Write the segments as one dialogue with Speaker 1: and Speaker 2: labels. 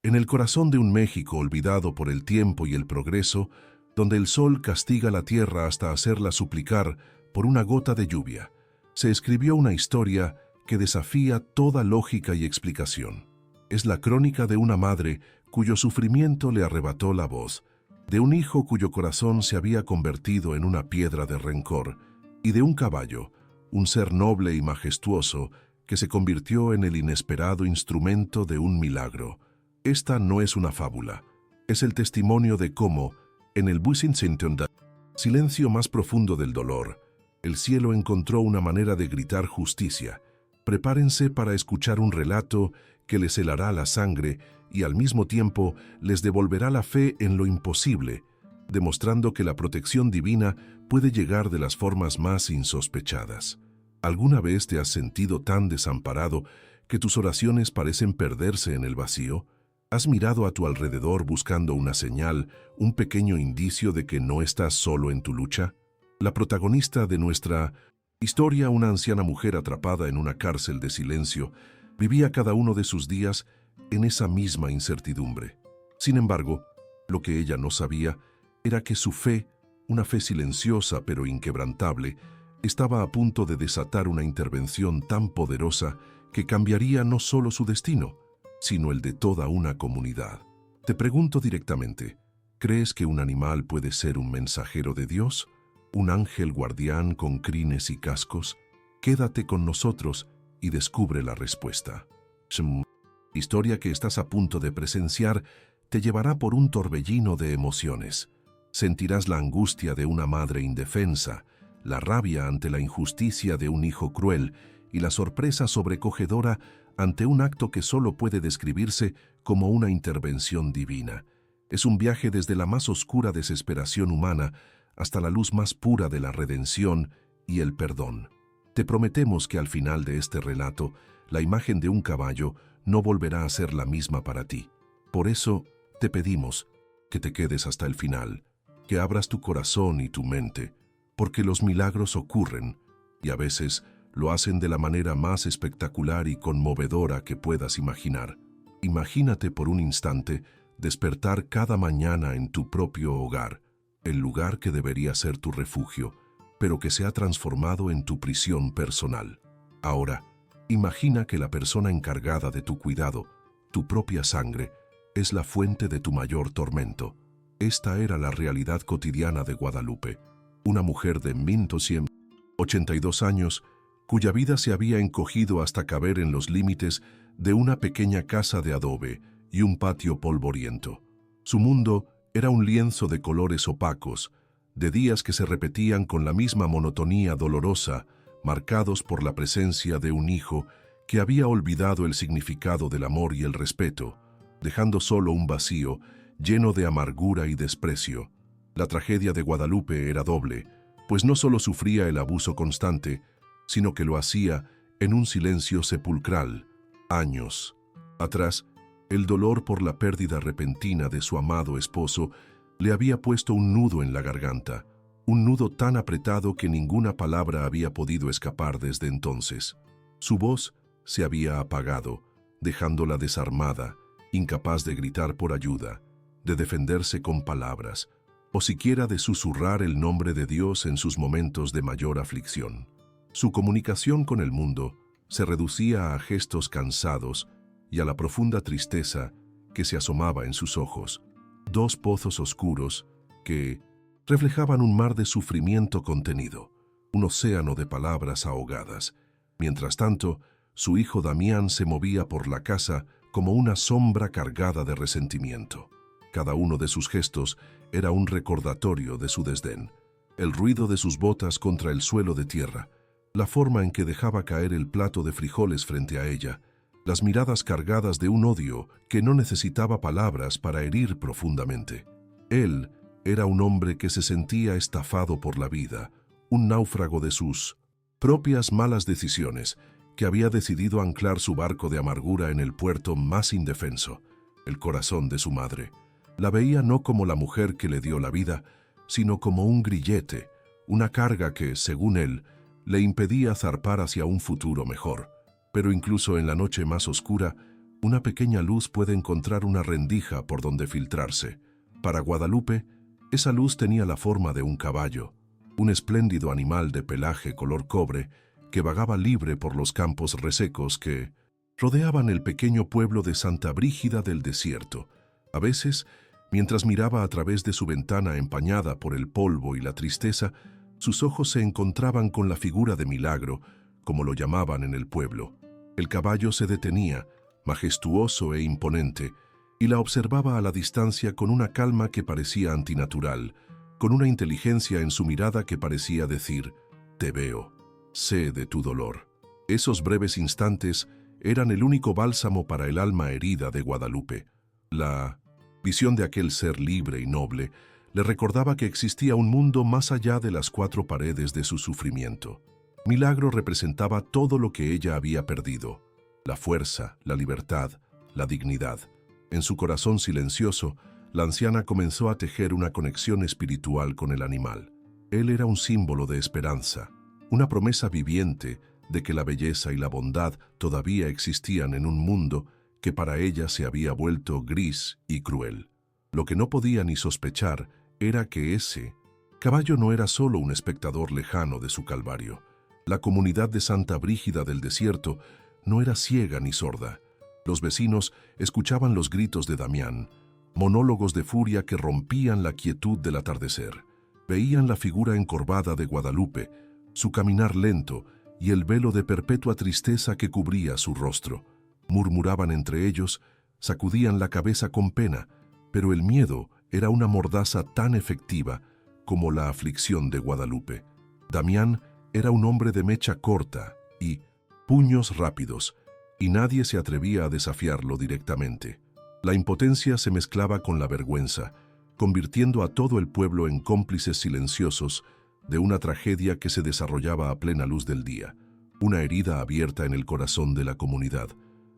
Speaker 1: En el corazón de un México olvidado por el tiempo y el progreso, donde el sol castiga la tierra hasta hacerla suplicar por una gota de lluvia, se escribió una historia que desafía toda lógica y explicación. Es la crónica de una madre cuyo sufrimiento le arrebató la voz, de un hijo cuyo corazón se había convertido en una piedra de rencor, y de un caballo, un ser noble y majestuoso, que se convirtió en el inesperado instrumento de un milagro. Esta no es una fábula, es el testimonio de cómo, en el silencio más profundo del dolor, el cielo encontró una manera de gritar justicia. Prepárense para escuchar un relato que les helará la sangre y al mismo tiempo les devolverá la fe en lo imposible, demostrando que la protección divina puede llegar de las formas más insospechadas. ¿Alguna vez te has sentido tan desamparado que tus oraciones parecen perderse en el vacío? ¿Has mirado a tu alrededor buscando una señal, un pequeño indicio de que no estás solo en tu lucha? La protagonista de nuestra historia, una anciana mujer atrapada en una cárcel de silencio, vivía cada uno de sus días en esa misma incertidumbre. Sin embargo, lo que ella no sabía era que su fe, una fe silenciosa pero inquebrantable, estaba a punto de desatar una intervención tan poderosa que cambiaría no solo su destino, sino el de toda una comunidad. Te pregunto directamente, ¿crees que un animal puede ser un mensajero de Dios? ¿Un ángel guardián con crines y cascos? Quédate con nosotros y descubre la respuesta. La historia que estás a punto de presenciar te llevará por un torbellino de emociones. Sentirás la angustia de una madre indefensa, la rabia ante la injusticia de un hijo cruel y la sorpresa sobrecogedora ante un acto que solo puede describirse como una intervención divina. Es un viaje desde la más oscura desesperación humana hasta la luz más pura de la redención y el perdón. Te prometemos que al final de este relato, la imagen de un caballo no volverá a ser la misma para ti. Por eso, te pedimos que te quedes hasta el final, que abras tu corazón y tu mente, porque los milagros ocurren, y a veces lo hacen de la manera más espectacular y conmovedora que puedas imaginar. Imagínate por un instante despertar cada mañana en tu propio hogar, el lugar que debería ser tu refugio, pero que se ha transformado en tu prisión personal. Ahora, imagina que la persona encargada de tu cuidado, tu propia sangre, es la fuente de tu mayor tormento. Esta era la realidad cotidiana de Guadalupe, una mujer de 1282 años, cuya vida se había encogido hasta caber en los límites de una pequeña casa de adobe y un patio polvoriento. Su mundo era un lienzo de colores opacos, de días que se repetían con la misma monotonía dolorosa, marcados por la presencia de un hijo que había olvidado el significado del amor y el respeto, dejando solo un vacío lleno de amargura y desprecio. La tragedia de Guadalupe era doble, pues no solo sufría el abuso constante, sino que lo hacía en un silencio sepulcral. Años atrás, el dolor por la pérdida repentina de su amado esposo le había puesto un nudo en la garganta, un nudo tan apretado que ninguna palabra había podido escapar desde entonces. Su voz se había apagado, dejándola desarmada, incapaz de gritar por ayuda, de defenderse con palabras, o siquiera de susurrar el nombre de Dios en sus momentos de mayor aflicción. Su comunicación con el mundo se reducía a gestos cansados y a la profunda tristeza que se asomaba en sus ojos, dos pozos oscuros que reflejaban un mar de sufrimiento contenido, un océano de palabras ahogadas. Mientras tanto, su hijo Damián se movía por la casa como una sombra cargada de resentimiento. Cada uno de sus gestos era un recordatorio de su desdén. El ruido de sus botas contra el suelo de tierra, la forma en que dejaba caer el plato de frijoles frente a ella, las miradas cargadas de un odio que no necesitaba palabras para herir profundamente. Él era un hombre que se sentía estafado por la vida, un náufrago de sus propias malas decisiones, que había decidido anclar su barco de amargura en el puerto más indefenso, el corazón de su madre. La veía no como la mujer que le dio la vida, sino como un grillete, una carga que, según él, le impedía zarpar hacia un futuro mejor. Pero incluso en la noche más oscura, una pequeña luz puede encontrar una rendija por donde filtrarse. Para Guadalupe, esa luz tenía la forma de un caballo, un espléndido animal de pelaje color cobre que vagaba libre por los campos resecos que rodeaban el pequeño pueblo de Santa Brígida del Desierto. A veces, mientras miraba a través de su ventana empañada por el polvo y la tristeza, sus ojos se encontraban con la figura de Milagro, como lo llamaban en el pueblo. El caballo se detenía, majestuoso e imponente, y la observaba a la distancia con una calma que parecía antinatural, con una inteligencia en su mirada que parecía decir: «Te veo, sé de tu dolor». Esos breves instantes eran el único bálsamo para el alma herida de Guadalupe. La visión de aquel ser libre y noble le recordaba que existía un mundo más allá de las cuatro paredes de su sufrimiento. Milagro representaba todo lo que ella había perdido: la fuerza, la libertad, la dignidad. En su corazón silencioso, la anciana comenzó a tejer una conexión espiritual con el animal. Él era un símbolo de esperanza, una promesa viviente de que la belleza y la bondad todavía existían en un mundo que para ella se había vuelto gris y cruel. Lo que no podía ni sospechar era que ese caballo no era solo un espectador lejano de su calvario. La comunidad de Santa Brígida del Desierto no era ciega ni sorda. Los vecinos escuchaban los gritos de Damián, monólogos de furia que rompían la quietud del atardecer. Veían la figura encorvada de Guadalupe, su caminar lento y el velo de perpetua tristeza que cubría su rostro. Murmuraban entre ellos, sacudían la cabeza con pena, pero el miedo era una mordaza tan efectiva como la aflicción de Guadalupe. Damián era un hombre de mecha corta y puños rápidos, y nadie se atrevía a desafiarlo directamente. La impotencia se mezclaba con la vergüenza, convirtiendo a todo el pueblo en cómplices silenciosos de una tragedia que se desarrollaba a plena luz del día, una herida abierta en el corazón de la comunidad.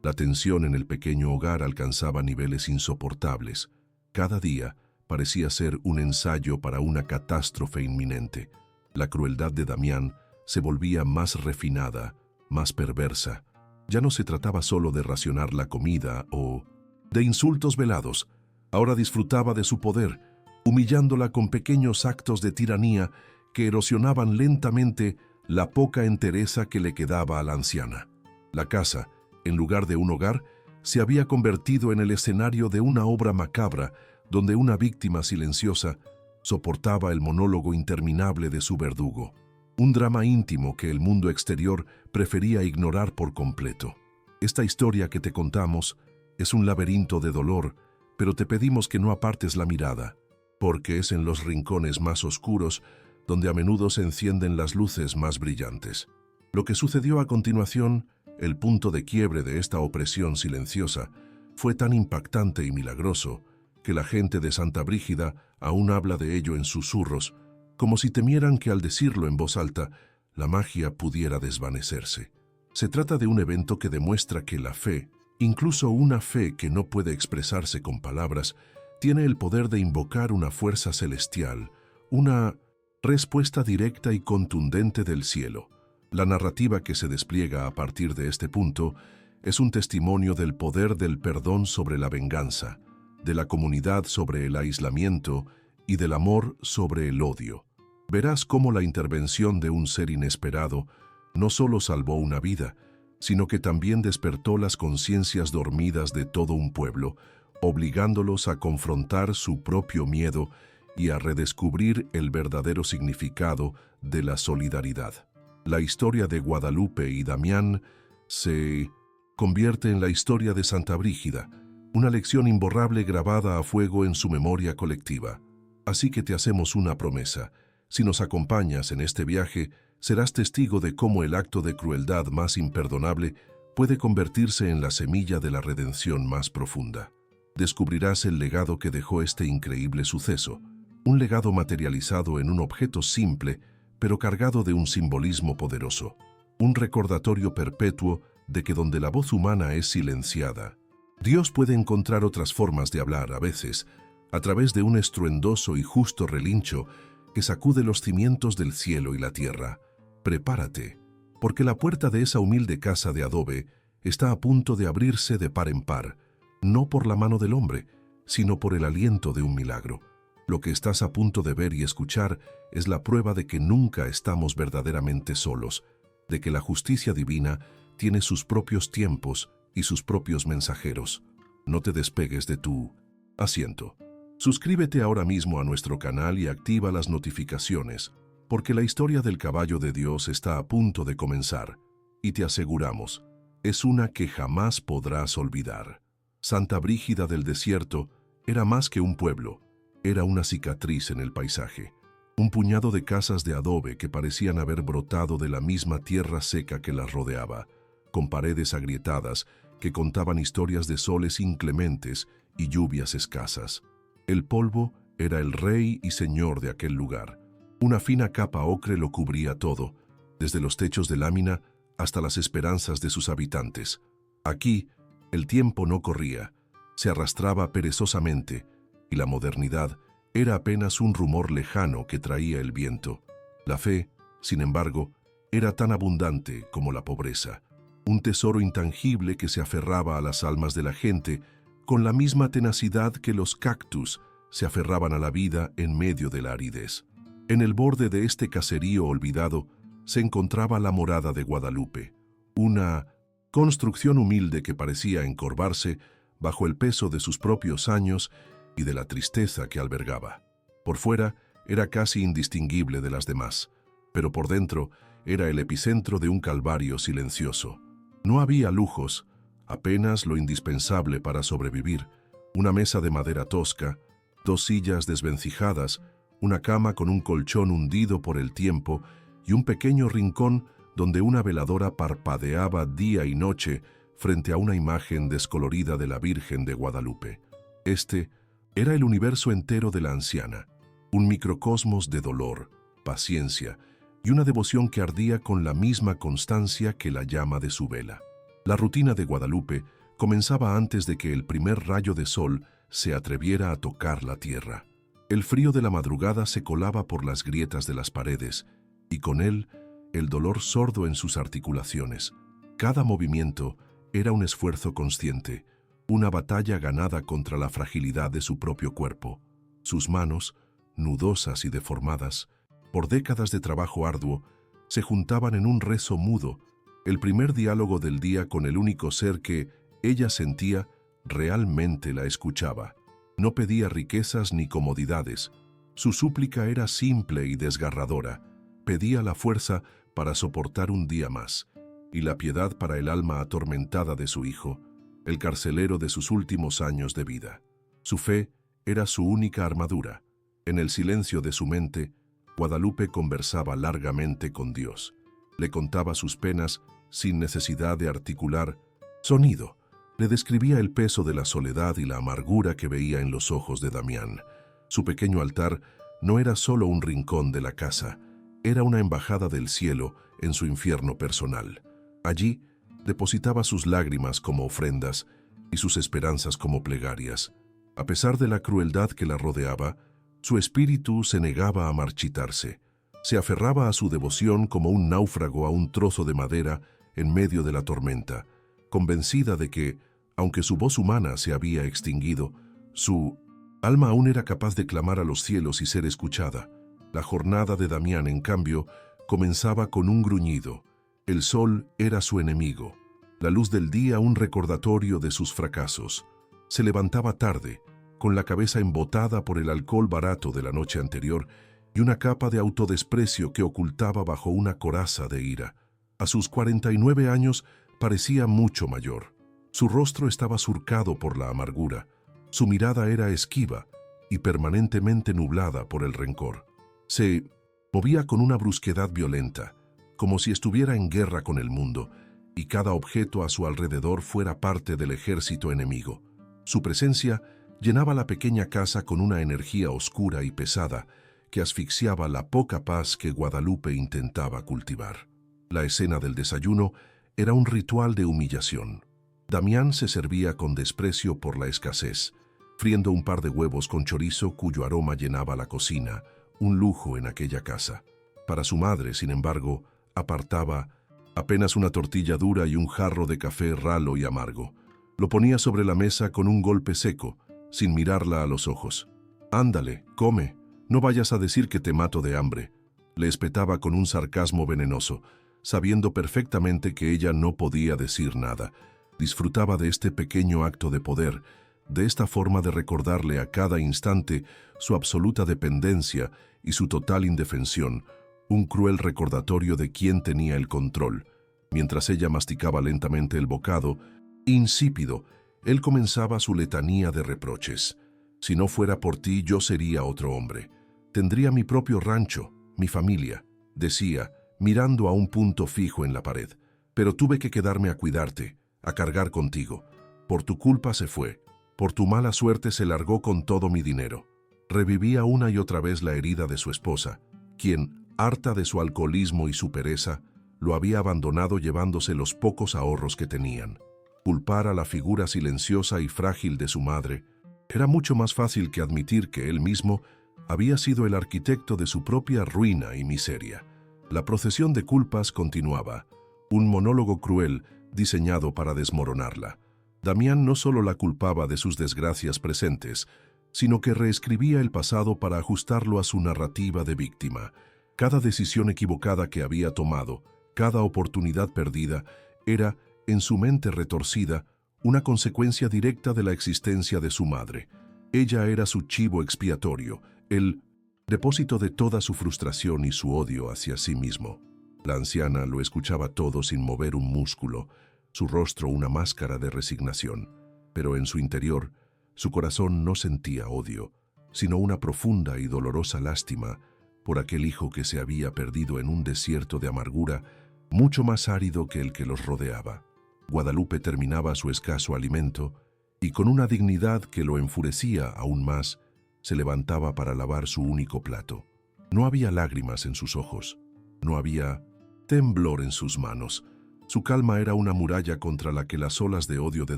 Speaker 1: La tensión en el pequeño hogar alcanzaba niveles insoportables. Cada día parecía ser un ensayo para una catástrofe inminente. La crueldad de Damián se volvía más refinada, más perversa. Ya no se trataba solo de racionar la comida o de insultos velados. Ahora disfrutaba de su poder, humillándola con pequeños actos de tiranía que erosionaban lentamente la poca entereza que le quedaba a la anciana. La casa, en lugar de un hogar, se había convertido en el escenario de una obra macabra donde una víctima silenciosa soportaba el monólogo interminable de su verdugo. Un drama íntimo que el mundo exterior prefería ignorar por completo. Esta historia que te contamos es un laberinto de dolor, pero te pedimos que no apartes la mirada, porque es en los rincones más oscuros donde a menudo se encienden las luces más brillantes. Lo que sucedió a continuación, el punto de quiebre de esta opresión silenciosa, fue tan impactante y milagroso que la gente de Santa Brígida aún habla de ello en susurros, como si temieran que al decirlo en voz alta, la magia pudiera desvanecerse. Se trata de un evento que demuestra que la fe, incluso una fe que no puede expresarse con palabras, tiene el poder de invocar una fuerza celestial, una respuesta directa y contundente del cielo. La narrativa que se despliega a partir de este punto es un testimonio del poder del perdón sobre la venganza, de la comunidad sobre el aislamiento y del amor sobre el odio. Verás cómo la intervención de un ser inesperado no solo salvó una vida, sino que también despertó las conciencias dormidas de todo un pueblo, obligándolos a confrontar su propio miedo y a redescubrir el verdadero significado de la solidaridad. La historia de Guadalupe y Damián se convierte en la historia de Santa Brígida, una lección imborrable grabada a fuego en su memoria colectiva. Así que te hacemos una promesa. Si nos acompañas en este viaje, serás testigo de cómo el acto de crueldad más imperdonable puede convertirse en la semilla de la redención más profunda. Descubrirás el legado que dejó este increíble suceso, un legado materializado en un objeto simple, pero cargado de un simbolismo poderoso, un recordatorio perpetuo de que donde la voz humana es silenciada, Dios puede encontrar otras formas de hablar a veces, a través de un estruendoso y justo relincho que sacude los cimientos del cielo y la tierra. Prepárate, porque la puerta de esa humilde casa de adobe está a punto de abrirse de par en par, no por la mano del hombre, sino por el aliento de un milagro. Lo que estás a punto de ver y escuchar es la prueba de que nunca estamos verdaderamente solos, de que la justicia divina tiene sus propios tiempos y sus propios mensajeros. No te despegues de tu asiento. Suscríbete ahora mismo a nuestro canal y activa las notificaciones, porque la historia del caballo de Dios está a punto de comenzar, y te aseguramos, es una que jamás podrás olvidar. Santa Brígida del Desierto era más que un pueblo, era una cicatriz en el paisaje, un puñado de casas de adobe que parecían haber brotado de la misma tierra seca que las rodeaba, con paredes agrietadas que contaban historias de soles inclementes y lluvias escasas. El polvo era el rey y señor de aquel lugar. Una fina capa ocre lo cubría todo, desde los techos de lámina hasta las esperanzas de sus habitantes. Aquí, el tiempo no corría, se arrastraba perezosamente, y la modernidad era apenas un rumor lejano que traía el viento. La fe, sin embargo, era tan abundante como la pobreza, un tesoro intangible que se aferraba a las almas de la gente con la misma tenacidad que los cactus se aferraban a la vida en medio de la aridez. En el borde de este caserío olvidado se encontraba la morada de Guadalupe, una construcción humilde que parecía encorvarse bajo el peso de sus propios años y de la tristeza que albergaba. Por fuera era casi indistinguible de las demás, pero por dentro era el epicentro de un calvario silencioso. No había lujos, apenas lo indispensable para sobrevivir: una mesa de madera tosca, 2 sillas desvencijadas, una cama con un colchón hundido por el tiempo y un pequeño rincón donde una veladora parpadeaba día y noche frente a una imagen descolorida de la Virgen de Guadalupe. Este era el universo entero de la anciana, un microcosmos de dolor, paciencia y una devoción que ardía con la misma constancia que la llama de su vela. La rutina de Guadalupe comenzaba antes de que el primer rayo de sol se atreviera a tocar la tierra. El frío de la madrugada se colaba por las grietas de las paredes, y con él el dolor sordo en sus articulaciones. Cada movimiento era un esfuerzo consciente, una batalla ganada contra la fragilidad de su propio cuerpo. Sus manos, nudosas y deformadas, por décadas de trabajo arduo, se juntaban en un rezo mudo, el primer diálogo del día con el único ser que, ella sentía, realmente la escuchaba. No pedía riquezas ni comodidades. Su súplica era simple y desgarradora. Pedía la fuerza para soportar un día más, y la piedad para el alma atormentada de su hijo, el carcelero de sus últimos años de vida. Su fe era su única armadura. En el silencio de su mente, Guadalupe conversaba largamente con Dios. Le contaba sus penas sin necesidad de articular sonido. Le describía el peso de la soledad y la amargura que veía en los ojos de Damián. Su pequeño altar no era solo un rincón de la casa, era una embajada del cielo en su infierno personal. Allí depositaba sus lágrimas como ofrendas y sus esperanzas como plegarias. A pesar de la crueldad que la rodeaba, su espíritu se negaba a marchitarse. Se aferraba a su devoción como un náufrago a un trozo de madera en medio de la tormenta, convencida de que, aunque su voz humana se había extinguido, su alma aún era capaz de clamar a los cielos y ser escuchada. La jornada de Damián, en cambio, comenzaba con un gruñido. El sol era su enemigo, la luz del día un recordatorio de sus fracasos. Se levantaba tarde, con la cabeza embotada por el alcohol barato de la noche anterior y una capa de autodesprecio que ocultaba bajo una coraza de ira. A sus 49 años parecía mucho mayor. Su rostro estaba surcado por la amargura, su mirada era esquiva y permanentemente nublada por el rencor. Se movía con una brusquedad violenta, como si estuviera en guerra con el mundo, y cada objeto a su alrededor fuera parte del ejército enemigo. Su presencia llenaba la pequeña casa con una energía oscura y pesada que asfixiaba la poca paz que Guadalupe intentaba cultivar. La escena del desayuno era un ritual de humillación. Damián se servía con desprecio por la escasez, friendo un par de huevos con chorizo cuyo aroma llenaba la cocina, un lujo en aquella casa. Para su madre, sin embargo, apartaba Apenas una tortilla dura y un jarro de café ralo y amargo. Lo ponía sobre la mesa con un golpe seco, sin mirarla a los ojos. «Ándale, come, no vayas a decir que te mato de hambre», le espetaba con un sarcasmo venenoso, sabiendo perfectamente que ella no podía decir nada. Disfrutaba de este pequeño acto de poder, de esta forma de recordarle a cada instante su absoluta dependencia y su total indefensión, un cruel recordatorio de quién tenía el control. Mientras ella masticaba lentamente el bocado, insípido, él comenzaba su letanía de reproches. «Si no fuera por ti, yo sería otro hombre. Tendría mi propio rancho, mi familia», decía, mirando a un punto fijo en la pared. «Pero tuve que quedarme a cuidarte, a cargar contigo. Por tu culpa se fue. Por tu mala suerte se largó con todo mi dinero». Revivía una y otra vez la herida de su esposa, quien, harta de su alcoholismo y su pereza, lo había abandonado llevándose los pocos ahorros que tenían. Culpar a la figura silenciosa y frágil de su madre era mucho más fácil que admitir que él mismo había sido el arquitecto de su propia ruina y miseria. La procesión de culpas continuaba, un monólogo cruel diseñado para desmoronarla. Damián no solo la culpaba de sus desgracias presentes, sino que reescribía el pasado para ajustarlo a su narrativa de víctima. Cada decisión equivocada que había tomado, cada oportunidad perdida, era, en su mente retorcida, una consecuencia directa de la existencia de su madre. Ella era su chivo expiatorio, el depósito de toda su frustración y su odio hacia sí mismo. La anciana lo escuchaba todo sin mover un músculo, su rostro una máscara de resignación, pero en su interior, su corazón no sentía odio, sino una profunda y dolorosa lástima por aquel hijo que se había perdido en un desierto de amargura mucho más árido que el que los rodeaba. Guadalupe terminaba su escaso alimento y con una dignidad que lo enfurecía aún más, se levantaba para lavar su único plato. No había lágrimas en sus ojos, no había temblor en sus manos. Su calma era una muralla contra la que las olas de odio de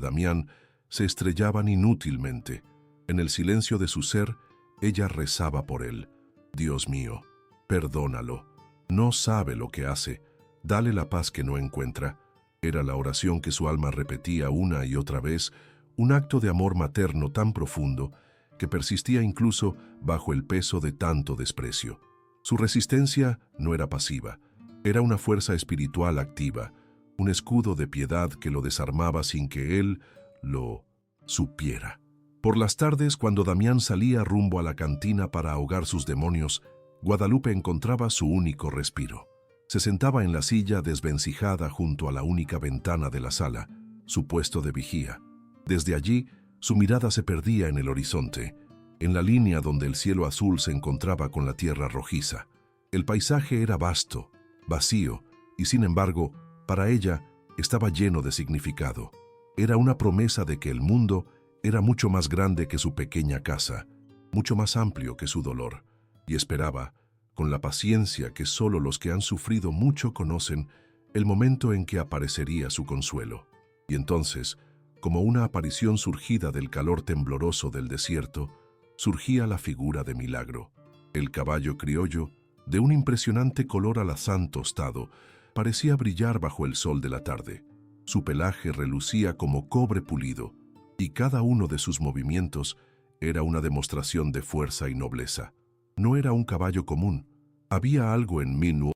Speaker 1: Damián se estrellaban inútilmente. En el silencio de su ser, ella rezaba por él. «Dios mío, perdónalo. No sabe lo que hace. Dale la paz que no encuentra». Era la oración que su alma repetía una y otra vez, un acto de amor materno tan profundo que persistía incluso bajo el peso de tanto desprecio. Su resistencia no era pasiva, era una fuerza espiritual activa, un escudo de piedad que lo desarmaba sin que él lo supiera. Por las tardes, cuando Damián salía rumbo a la cantina para ahogar sus demonios, Guadalupe encontraba su único respiro. Se sentaba en la silla desvencijada junto a la única ventana de la sala, su puesto de vigía. Desde allí, su mirada se perdía en el horizonte, en la línea donde el cielo azul se encontraba con la tierra rojiza. El paisaje era vasto, vacío, y sin embargo, para ella, estaba lleno de significado. Era una promesa de que el mundo era mucho más grande que su pequeña casa, mucho más amplio que su dolor, y esperaba, con la paciencia que solo los que han sufrido mucho conocen, el momento en que aparecería su consuelo. Y entonces, como una aparición surgida del calor tembloroso del desierto, surgía la figura de Milagro. El caballo criollo, de un impresionante color alazán tostado, parecía brillar bajo el sol de la tarde. Su pelaje relucía como cobre pulido, y cada uno de sus movimientos era una demostración de fuerza y nobleza. No era un caballo común. Había algo en Minwo,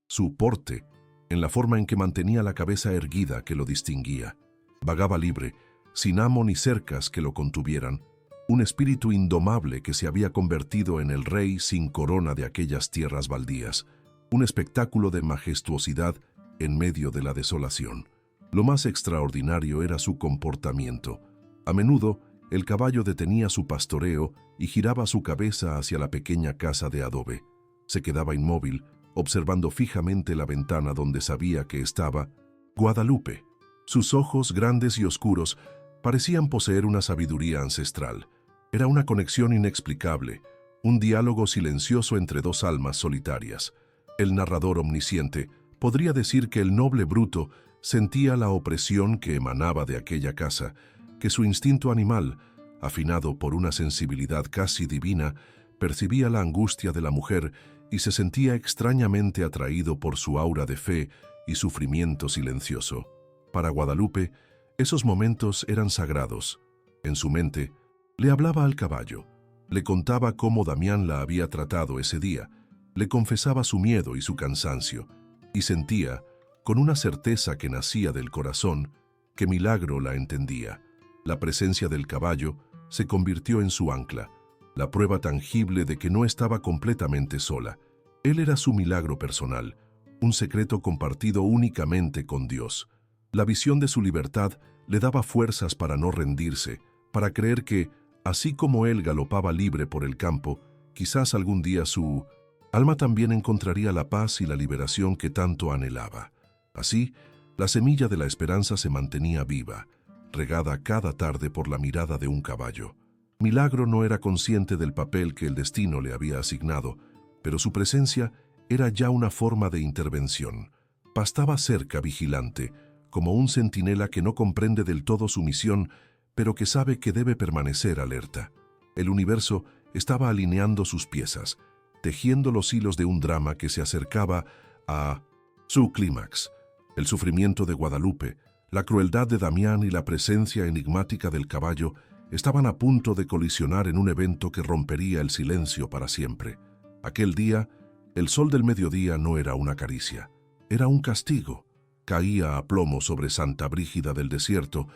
Speaker 1: su porte, en la forma en que mantenía la cabeza erguida que lo distinguía. Vagaba libre, sin amo ni cercas que lo contuvieran, un espíritu indomable que se había convertido en el rey sin corona de aquellas tierras baldías, un espectáculo de majestuosidad en medio de la desolación. Lo más extraordinario era su comportamiento. A menudo, el caballo detenía su pastoreo y giraba su cabeza hacia la pequeña casa de adobe. Se quedaba inmóvil, observando fijamente la ventana donde sabía que estaba Guadalupe. Sus ojos, grandes y oscuros, parecían poseer una sabiduría ancestral. Era una conexión inexplicable, un diálogo silencioso entre dos almas solitarias. El narrador omnisciente podría decir que el noble Bruto sentía la opresión que emanaba de aquella casa, que su instinto animal, afinado por una sensibilidad casi divina, percibía la angustia de la mujer y se sentía extrañamente atraído por su aura de fe y sufrimiento silencioso. Para Guadalupe, esos momentos eran sagrados. En su mente, le hablaba al caballo, le contaba cómo Damián la había tratado ese día, le confesaba su miedo y su cansancio, y sentía, con una certeza que nacía del corazón, que Milagro la entendía. La presencia del caballo se convirtió en su ancla, la prueba tangible de que no estaba completamente sola. Él era su milagro personal, un secreto compartido únicamente con Dios. La visión de su libertad le daba fuerzas para no rendirse, para creer que, así como él galopaba libre por el campo, quizás algún día su alma también encontraría la paz y la liberación que tanto anhelaba. Así, la semilla de la esperanza se mantenía viva, regada cada tarde por la mirada de un caballo. Milagro no era consciente del papel que el destino le había asignado, pero su presencia era ya una forma de intervención. Pastaba cerca, vigilante, como un centinela que no comprende del todo su misión, pero que sabe que debe permanecer alerta. El universo estaba alineando sus piezas, tejiendo los hilos de un drama que se acercaba a su clímax. El sufrimiento de Guadalupe, la crueldad de Damián y la presencia enigmática del caballo estaban a punto de colisionar en un evento que rompería el silencio para siempre. Aquel día, el sol del mediodía no era una caricia, era un castigo. Caía a plomo sobre Santa Brígida del desierto,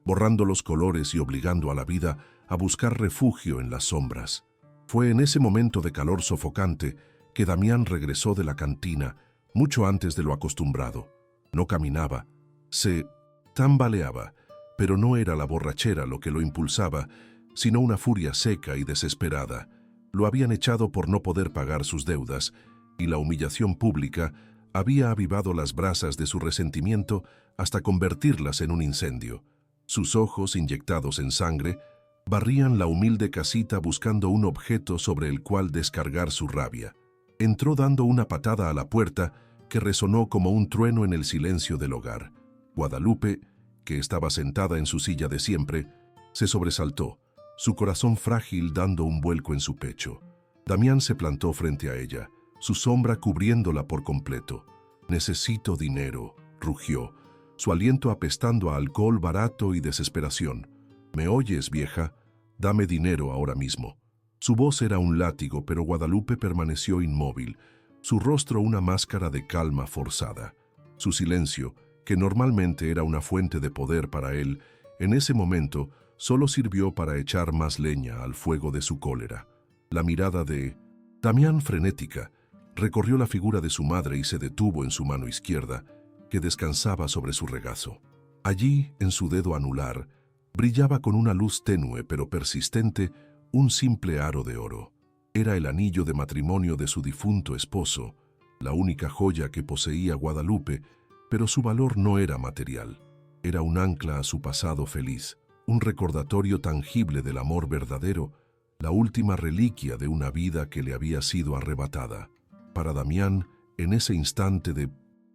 Speaker 1: borrando los colores y obligando a la vida a buscar refugio en las sombras. Fue en ese momento de calor sofocante que Damián regresó de la cantina mucho antes de lo acostumbrado. No caminaba, se tambaleaba, pero no era la borrachera lo que lo impulsaba, sino una furia seca y desesperada. Lo habían echado por no poder pagar sus deudas, y la humillación pública había avivado las brasas de su resentimiento hasta convertirlas en un incendio. Sus ojos, inyectados en sangre, barrían la humilde casita buscando un objeto sobre el cual descargar su rabia. Entró dando una patada a la puerta que resonó como un trueno en el silencio del hogar. Guadalupe, que estaba sentada en su silla de siempre, se sobresaltó, su corazón frágil dando un vuelco en su pecho. Damián se plantó frente a ella, su sombra cubriéndola por completo. «Necesito dinero», rugió, su aliento apestando a alcohol barato y desesperación. «¿Me oyes, vieja? Dame dinero ahora mismo». Su voz era un látigo, pero Guadalupe permaneció inmóvil, su rostro una máscara de calma forzada. Su silencio, que normalmente era una fuente de poder para él, en ese momento solo sirvió para echar más leña al fuego de su cólera. La mirada de Damián, frenética, recorrió la figura de su madre y se detuvo en su mano izquierda, que descansaba sobre su regazo. Allí, en su dedo anular, brillaba con una luz tenue pero persistente un simple aro de oro. Era el anillo de matrimonio de su difunto esposo, la única joya que poseía Guadalupe, pero su valor no era material. Era un ancla a su pasado feliz, un recordatorio tangible del amor verdadero, la última reliquia de una vida que le había sido arrebatada. Para Damián, en ese instante de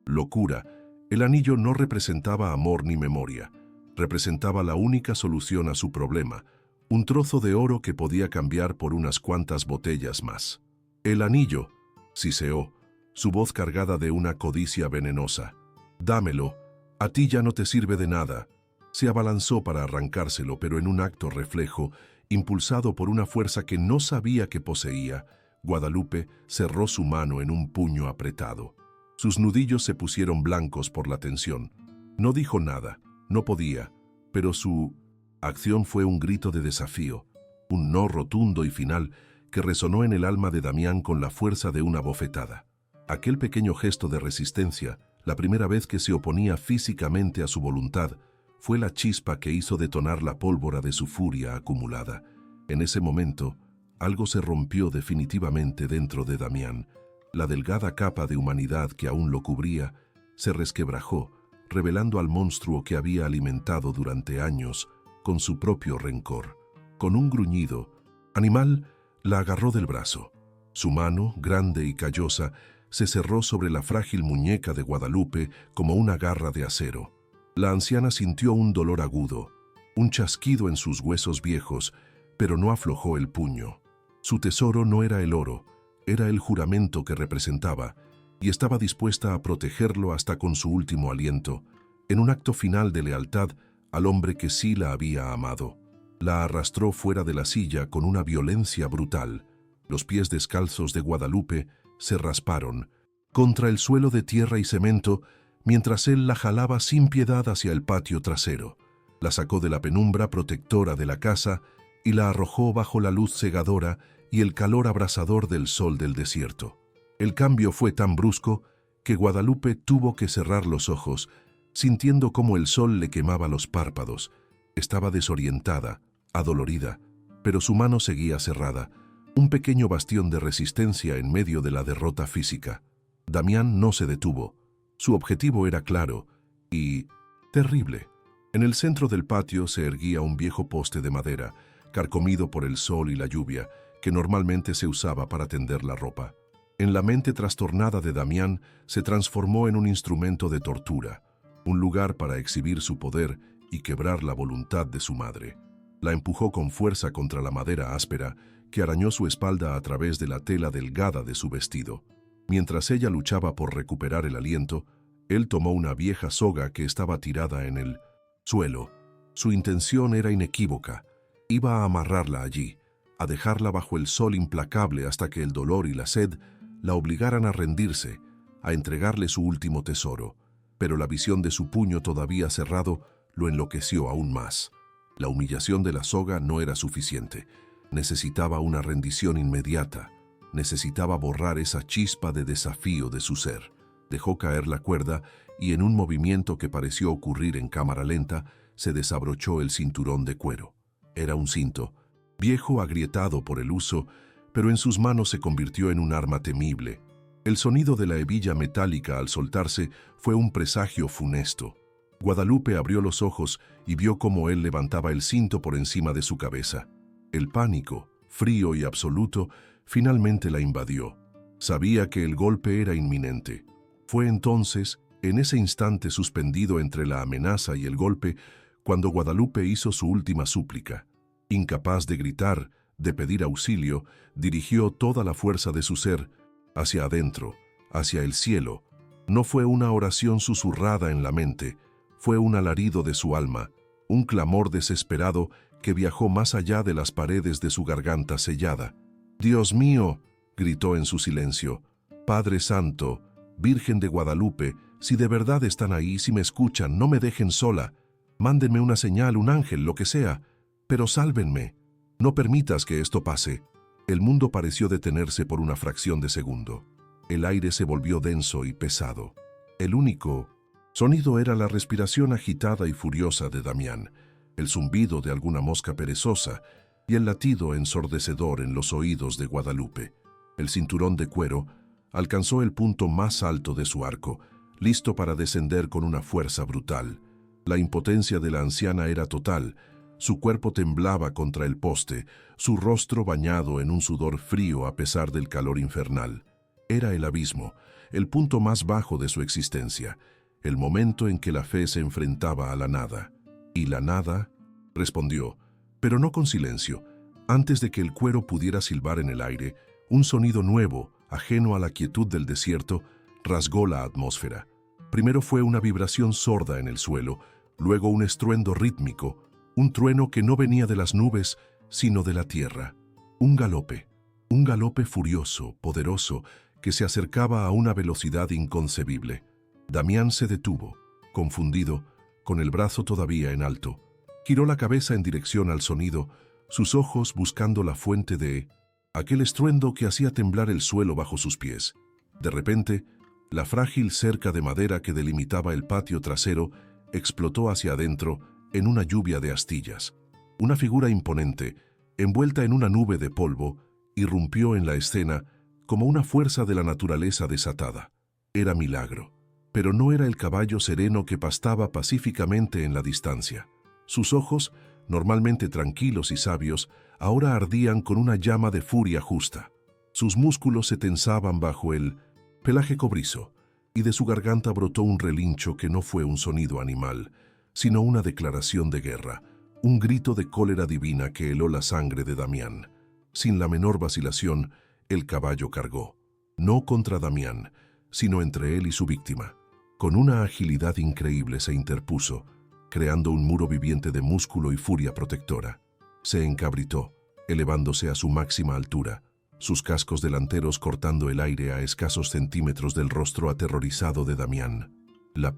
Speaker 1: locura, el anillo no representaba amor ni memoria, representaba la única solución a su problema, un trozo de oro que podía cambiar por unas cuantas botellas más. «El anillo», siseó, su voz cargada de una codicia venenosa. «Dámelo, a ti ya no te sirve de nada». Se abalanzó para arrancárselo, pero en un acto reflejo, impulsado por una fuerza que no sabía que poseía, Guadalupe cerró su mano en un puño apretado. Sus nudillos se pusieron blancos por la tensión. No dijo nada, no podía, pero su acción fue un grito de desafío, un no rotundo y final que resonó en el alma de Damián con la fuerza de una bofetada. Aquel pequeño gesto de resistencia, la primera vez que se oponía físicamente a su voluntad, fue la chispa que hizo detonar la pólvora de su furia acumulada. En ese momento, algo se rompió definitivamente dentro de Damián. La delgada capa de humanidad que aún lo cubría se resquebrajó, revelando al monstruo que había alimentado durante años con su propio rencor. Con un gruñido, Animal la agarró del brazo. Su mano, grande y callosa, se cerró sobre la frágil muñeca de Guadalupe como una garra de acero. La anciana sintió un dolor agudo, un chasquido en sus huesos viejos, pero no aflojó el puño. Su tesoro no era el oro, era el juramento que representaba, y estaba dispuesta a protegerlo hasta con su último aliento, en un acto final de lealtad al hombre que sí la había amado. La arrastró fuera de la silla con una violencia brutal. Los pies descalzos de Guadalupe se rasparon contra el suelo de tierra y cemento mientras él la jalaba sin piedad hacia el patio trasero. La sacó de la penumbra protectora de la casa y la arrojó bajo la luz cegadora y el calor abrasador del sol del desierto. El cambio fue tan brusco que Guadalupe tuvo que cerrar los ojos, sintiendo cómo el sol le quemaba los párpados. Estaba desorientada, adolorida, pero su mano seguía cerrada, un pequeño bastión de resistencia en medio de la derrota física. Damián no se detuvo. Su objetivo era claro y terrible. En el centro del patio se erguía un viejo poste de madera, carcomido por el sol y la lluvia, que normalmente se usaba para tender la ropa. En la mente trastornada de Damián se transformó en un instrumento de tortura, un lugar para exhibir su poder y quebrar la voluntad de su madre. La empujó con fuerza contra la madera áspera, que arañó su espalda a través de la tela delgada de su vestido. Mientras ella luchaba por recuperar el aliento, él tomó una vieja soga que estaba tirada en el suelo. Su intención era inequívoca. Iba a amarrarla allí, a dejarla bajo el sol implacable hasta que el dolor y la sed la obligaran a rendirse, a entregarle su último tesoro. Pero la visión de su puño todavía cerrado lo enloqueció aún más. La humillación de la soga no era suficiente. Necesitaba una rendición inmediata. Necesitaba borrar esa chispa de desafío de su ser. Dejó caer la cuerda y en un movimiento que pareció ocurrir en cámara lenta, se desabrochó el cinturón de cuero. Era un cinto, viejo, agrietado por el uso, pero en sus manos se convirtió en un arma temible. El sonido de la hebilla metálica al soltarse fue un presagio funesto. Guadalupe abrió los ojos y vio cómo él levantaba el cinto por encima de su cabeza. El pánico, frío y absoluto, finalmente la invadió. Sabía que el golpe era inminente. Fue entonces, en ese instante suspendido entre la amenaza y el golpe, cuando Guadalupe hizo su última súplica. Incapaz de gritar, de pedir auxilio, dirigió toda la fuerza de su ser hacia adentro, hacia el cielo. No fue una oración susurrada en la mente, fue un alarido de su alma, un clamor desesperado que viajó más allá de las paredes de su garganta sellada. «Dios mío», gritó en su silencio, «Padre Santo, Virgen de Guadalupe, si de verdad están ahí, si me escuchan, no me dejen sola. Mándenme una señal, un ángel, lo que sea, pero sálvenme. No permitas que esto pase». El mundo pareció detenerse por una fracción de segundo. El aire se volvió denso y pesado. El único sonido era la respiración agitada y furiosa de Damián, el zumbido de alguna mosca perezosa y el latido ensordecedor en los oídos de Guadalupe. El cinturón de cuero alcanzó el punto más alto de su arco, listo para descender con una fuerza brutal. La impotencia de la anciana era total. Su cuerpo temblaba contra el poste, su rostro bañado en un sudor frío a pesar del calor infernal. Era el abismo, el punto más bajo de su existencia, el momento en que la fe se enfrentaba a la nada. ¿Y la nada?, respondió, pero no con silencio. Antes de que el cuero pudiera silbar en el aire, un sonido nuevo, ajeno a la quietud del desierto, rasgó la atmósfera. Primero fue una vibración sorda en el suelo, luego un estruendo rítmico, un trueno que no venía de las nubes, sino de la tierra. Un galope furioso, poderoso, que se acercaba a una velocidad inconcebible. Damián se detuvo, confundido, con el brazo todavía en alto. Giró la cabeza en dirección al sonido, sus ojos buscando la fuente de aquel estruendo que hacía temblar el suelo bajo sus pies. De repente, la frágil cerca de madera que delimitaba el patio trasero explotó hacia adentro en una lluvia de astillas. Una figura imponente, envuelta en una nube de polvo, irrumpió en la escena como una fuerza de la naturaleza desatada. Era Milagro, pero no era el caballo sereno que pastaba pacíficamente en la distancia. Sus ojos, normalmente tranquilos y sabios, ahora ardían con una llama de furia justa. Sus músculos se tensaban bajo el pelaje cobrizo, y de su garganta brotó un relincho que no fue un sonido animal, sino una declaración de guerra, un grito de cólera divina que heló la sangre de Damián. Sin la menor vacilación, el caballo cargó. No contra Damián, sino entre él y su víctima. Con una agilidad increíble se interpuso, creando un muro viviente de músculo y furia protectora. Se encabritó, elevándose a su máxima altura, sus cascos delanteros cortando el aire a escasos centímetros del rostro aterrorizado de Damián. La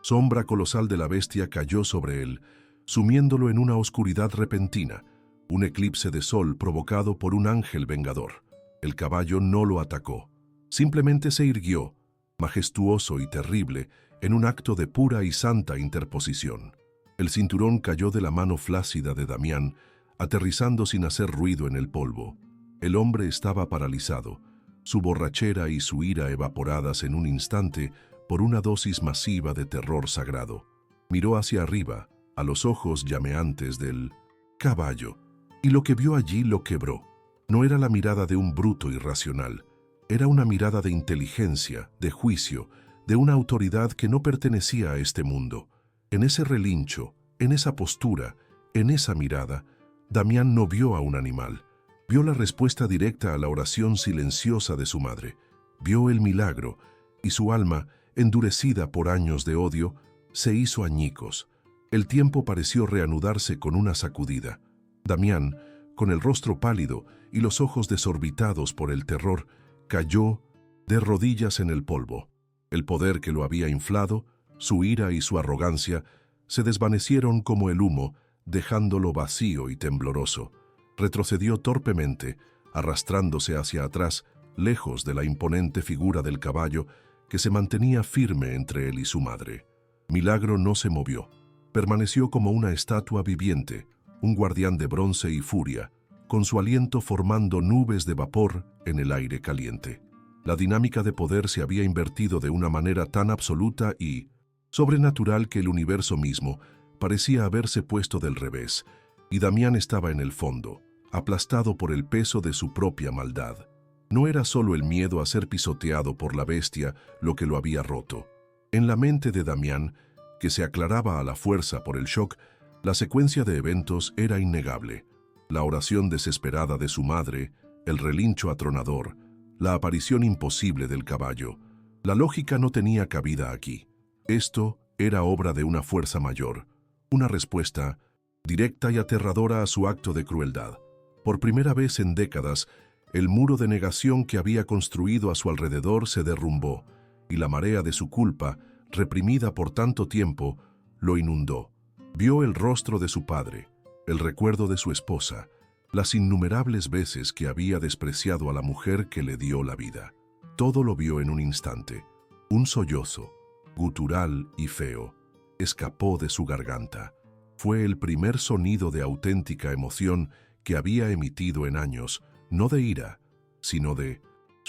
Speaker 1: sombra colosal de la bestia cayó sobre él, sumiéndolo en una oscuridad repentina, un eclipse de sol provocado por un ángel vengador. El caballo no lo atacó, simplemente se irguió, majestuoso y terrible, en un acto de pura y santa interposición. El cinturón cayó de la mano flácida de Damián, aterrizando sin hacer ruido en el polvo. El hombre estaba paralizado, su borrachera y su ira evaporadas en un instante por una dosis masiva de terror sagrado. Miró hacia arriba, a los ojos llameantes del caballo, y lo que vio allí lo quebró. No era la mirada de un bruto irracional, era una mirada de inteligencia, de juicio, de una autoridad que no pertenecía a este mundo. En ese relincho, en esa postura, en esa mirada, Damián no vio a un animal. Vio la respuesta directa a la oración silenciosa de su madre. Vio el milagro, y su alma, endurecida por años de odio, se hizo añicos. El tiempo pareció reanudarse con una sacudida. Damián, con el rostro pálido y los ojos desorbitados por el terror, cayó de rodillas en el polvo. El poder que lo había inflado, su ira y su arrogancia, se desvanecieron como el humo, dejándolo vacío y tembloroso. Retrocedió torpemente, arrastrándose hacia atrás, lejos de la imponente figura del caballo que se mantenía firme entre él y su madre. Milagro no se movió. Permaneció como una estatua viviente, un guardián de bronce y furia, con su aliento formando nubes de vapor en el aire caliente. La dinámica de poder se había invertido de una manera tan absoluta y sobrenatural que el universo mismo parecía haberse puesto del revés, y Damián estaba en el fondo, aplastado por el peso de su propia maldad. No era solo el miedo a ser pisoteado por la bestia lo que lo había roto. En la mente de Damián, que se aclaraba a la fuerza por el shock, la secuencia de eventos era innegable. La oración desesperada de su madre, el relincho atronador, la aparición imposible del caballo. La lógica no tenía cabida aquí. Esto era obra de una fuerza mayor, una respuesta directa y aterradora a su acto de crueldad. Por primera vez en décadas, el muro de negación que había construido a su alrededor se derrumbó, y la marea de su culpa, reprimida por tanto tiempo, lo inundó. Vio el rostro de su padre, el recuerdo de su esposa, las innumerables veces que había despreciado a la mujer que le dio la vida. Todo lo vio en un instante. Un sollozo, gutural y feo, escapó de su garganta. Fue el primer sonido de auténtica emoción que había emitido en años, no de ira, sino de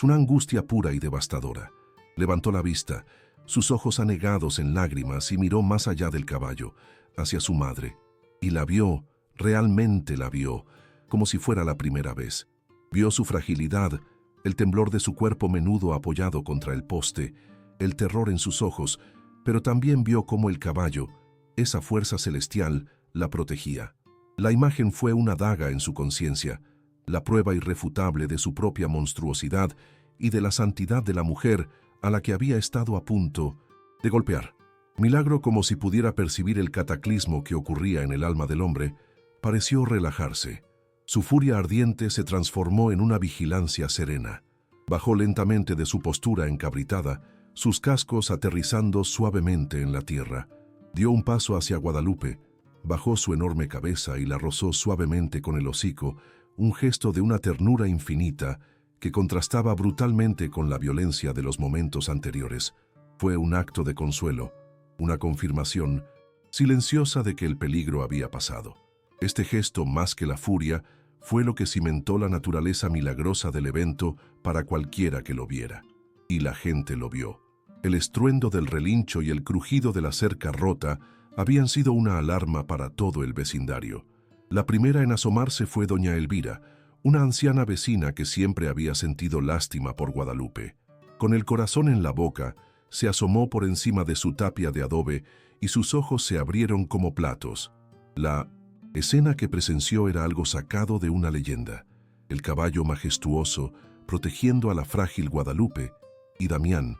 Speaker 1: una angustia pura y devastadora. Levantó la vista, sus ojos anegados en lágrimas, y miró más allá del caballo, hacia su madre, y la vio, realmente la vio, como si fuera la primera vez. Vio su fragilidad, el temblor de su cuerpo menudo apoyado contra el poste, el terror en sus ojos, pero también vio cómo el caballo, esa fuerza celestial, la protegía. La imagen fue una daga en su conciencia, la prueba irrefutable de su propia monstruosidad y de la santidad de la mujer a la que había estado a punto de golpear. Milagro, como si pudiera percibir el cataclismo que ocurría en el alma del hombre, pareció relajarse. Su furia ardiente se transformó en una vigilancia serena. Bajó lentamente de su postura encabritada, sus cascos aterrizando suavemente en la tierra. Dio un paso hacia Guadalupe, bajó su enorme cabeza y la rozó suavemente con el hocico, un gesto de una ternura infinita que contrastaba brutalmente con la violencia de los momentos anteriores. Fue un acto de consuelo, una confirmación silenciosa de que el peligro había pasado. Este gesto, más que la furia, fue lo que cimentó la naturaleza milagrosa del evento para cualquiera que lo viera. Y la gente lo vio. El estruendo del relincho y el crujido de la cerca rota habían sido una alarma para todo el vecindario. La primera en asomarse fue doña Elvira, una anciana vecina que siempre había sentido lástima por Guadalupe. Con el corazón en la boca, se asomó por encima de su tapia de adobe y sus ojos se abrieron como platos. La escena que presenció era algo sacado de una leyenda. El caballo majestuoso, protegiendo a la frágil Guadalupe, y Damián,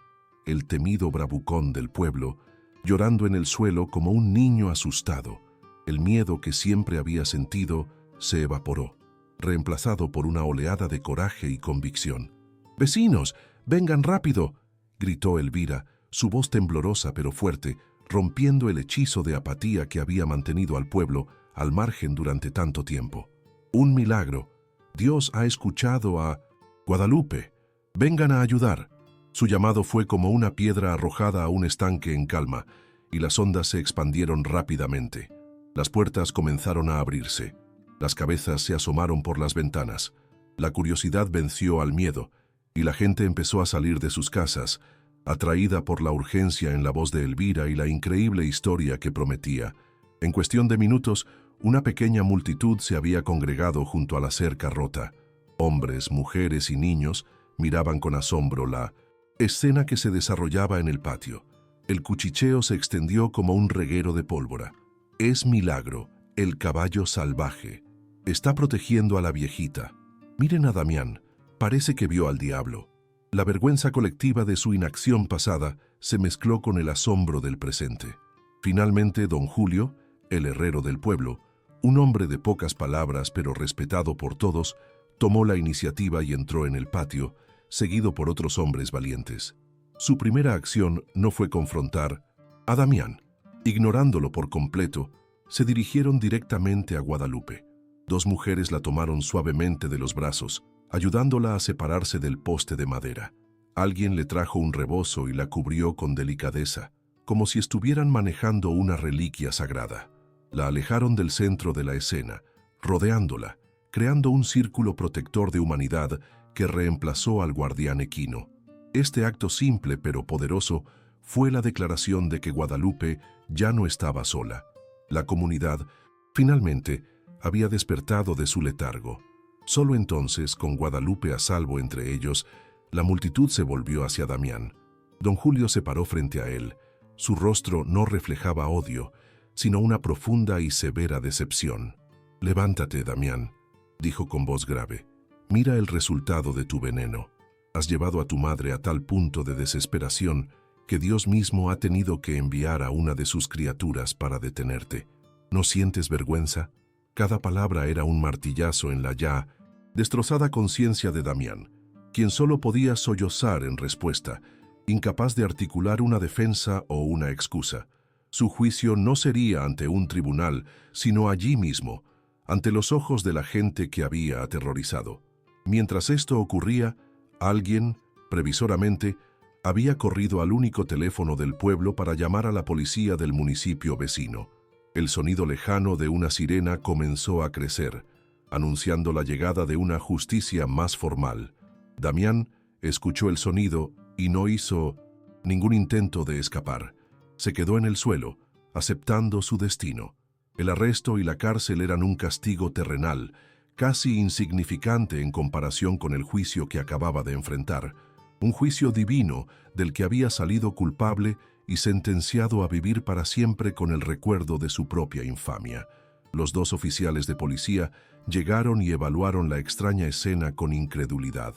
Speaker 1: el temido bravucón del pueblo, llorando en el suelo como un niño asustado. El miedo que siempre había sentido se evaporó, reemplazado por una oleada de coraje y convicción. «¡Vecinos, vengan rápido!», gritó Elvira, su voz temblorosa pero fuerte, rompiendo el hechizo de apatía que había mantenido al pueblo al margen durante tanto tiempo. «¡Un milagro! Dios ha escuchado a Guadalupe. Vengan a ayudar». Su llamado fue como una piedra arrojada a un estanque en calma, y las ondas se expandieron rápidamente. Las puertas comenzaron a abrirse. Las cabezas se asomaron por las ventanas. La curiosidad venció al miedo, y la gente empezó a salir de sus casas, atraída por la urgencia en la voz de Elvira y la increíble historia que prometía. En cuestión de minutos, una pequeña multitud se había congregado junto a la cerca rota. Hombres, mujeres y niños miraban con asombro la escena que se desarrollaba en el patio. El cuchicheo se extendió como un reguero de pólvora. «Es Milagro, el caballo salvaje. Está protegiendo a la viejita. Miren a Damián, parece que vio al diablo». La vergüenza colectiva de su inacción pasada se mezcló con el asombro del presente. Finalmente, don Julio, el herrero del pueblo, un hombre de pocas palabras pero respetado por todos, tomó la iniciativa y entró en el patio, seguido por otros hombres valientes. Su primera acción no fue confrontar a Damián. Ignorándolo por completo, se dirigieron directamente a Guadalupe. Dos mujeres la tomaron suavemente de los brazos, ayudándola a separarse del poste de madera. Alguien le trajo un rebozo y la cubrió con delicadeza, como si estuvieran manejando una reliquia sagrada. La alejaron del centro de la escena, rodeándola, creando un círculo protector de humanidad que reemplazó al guardián equino. Este acto simple pero poderoso fue la declaración de que Guadalupe ya no estaba sola. La comunidad, finalmente, había despertado de su letargo. Solo entonces, con Guadalupe a salvo entre ellos, la multitud se volvió hacia Damián. Don Julio se paró frente a él. Su rostro no reflejaba odio, sino una profunda y severa decepción. «Levántate, Damián», dijo con voz grave. «Mira el resultado de tu veneno. Has llevado a tu madre a tal punto de desesperación que Dios mismo ha tenido que enviar a una de sus criaturas para detenerte. ¿No sientes vergüenza?». Cada palabra era un martillazo en la ya destrozada conciencia de Damián, quien solo podía sollozar en respuesta, incapaz de articular una defensa o una excusa. Su juicio no sería ante un tribunal, sino allí mismo, ante los ojos de la gente que había aterrorizado. Mientras esto ocurría, alguien, previsoramente, había corrido al único teléfono del pueblo para llamar a la policía del municipio vecino. El sonido lejano de una sirena comenzó a crecer, anunciando la llegada de una justicia más formal. Damián escuchó el sonido y no hizo ningún intento de escapar. Se quedó en el suelo, aceptando su destino. El arresto y la cárcel eran un castigo terrenal, casi insignificante en comparación con el juicio que acababa de enfrentar. Un juicio divino del que había salido culpable y sentenciado a vivir para siempre con el recuerdo de su propia infamia. Los dos oficiales de policía llegaron y evaluaron la extraña escena con incredulidad.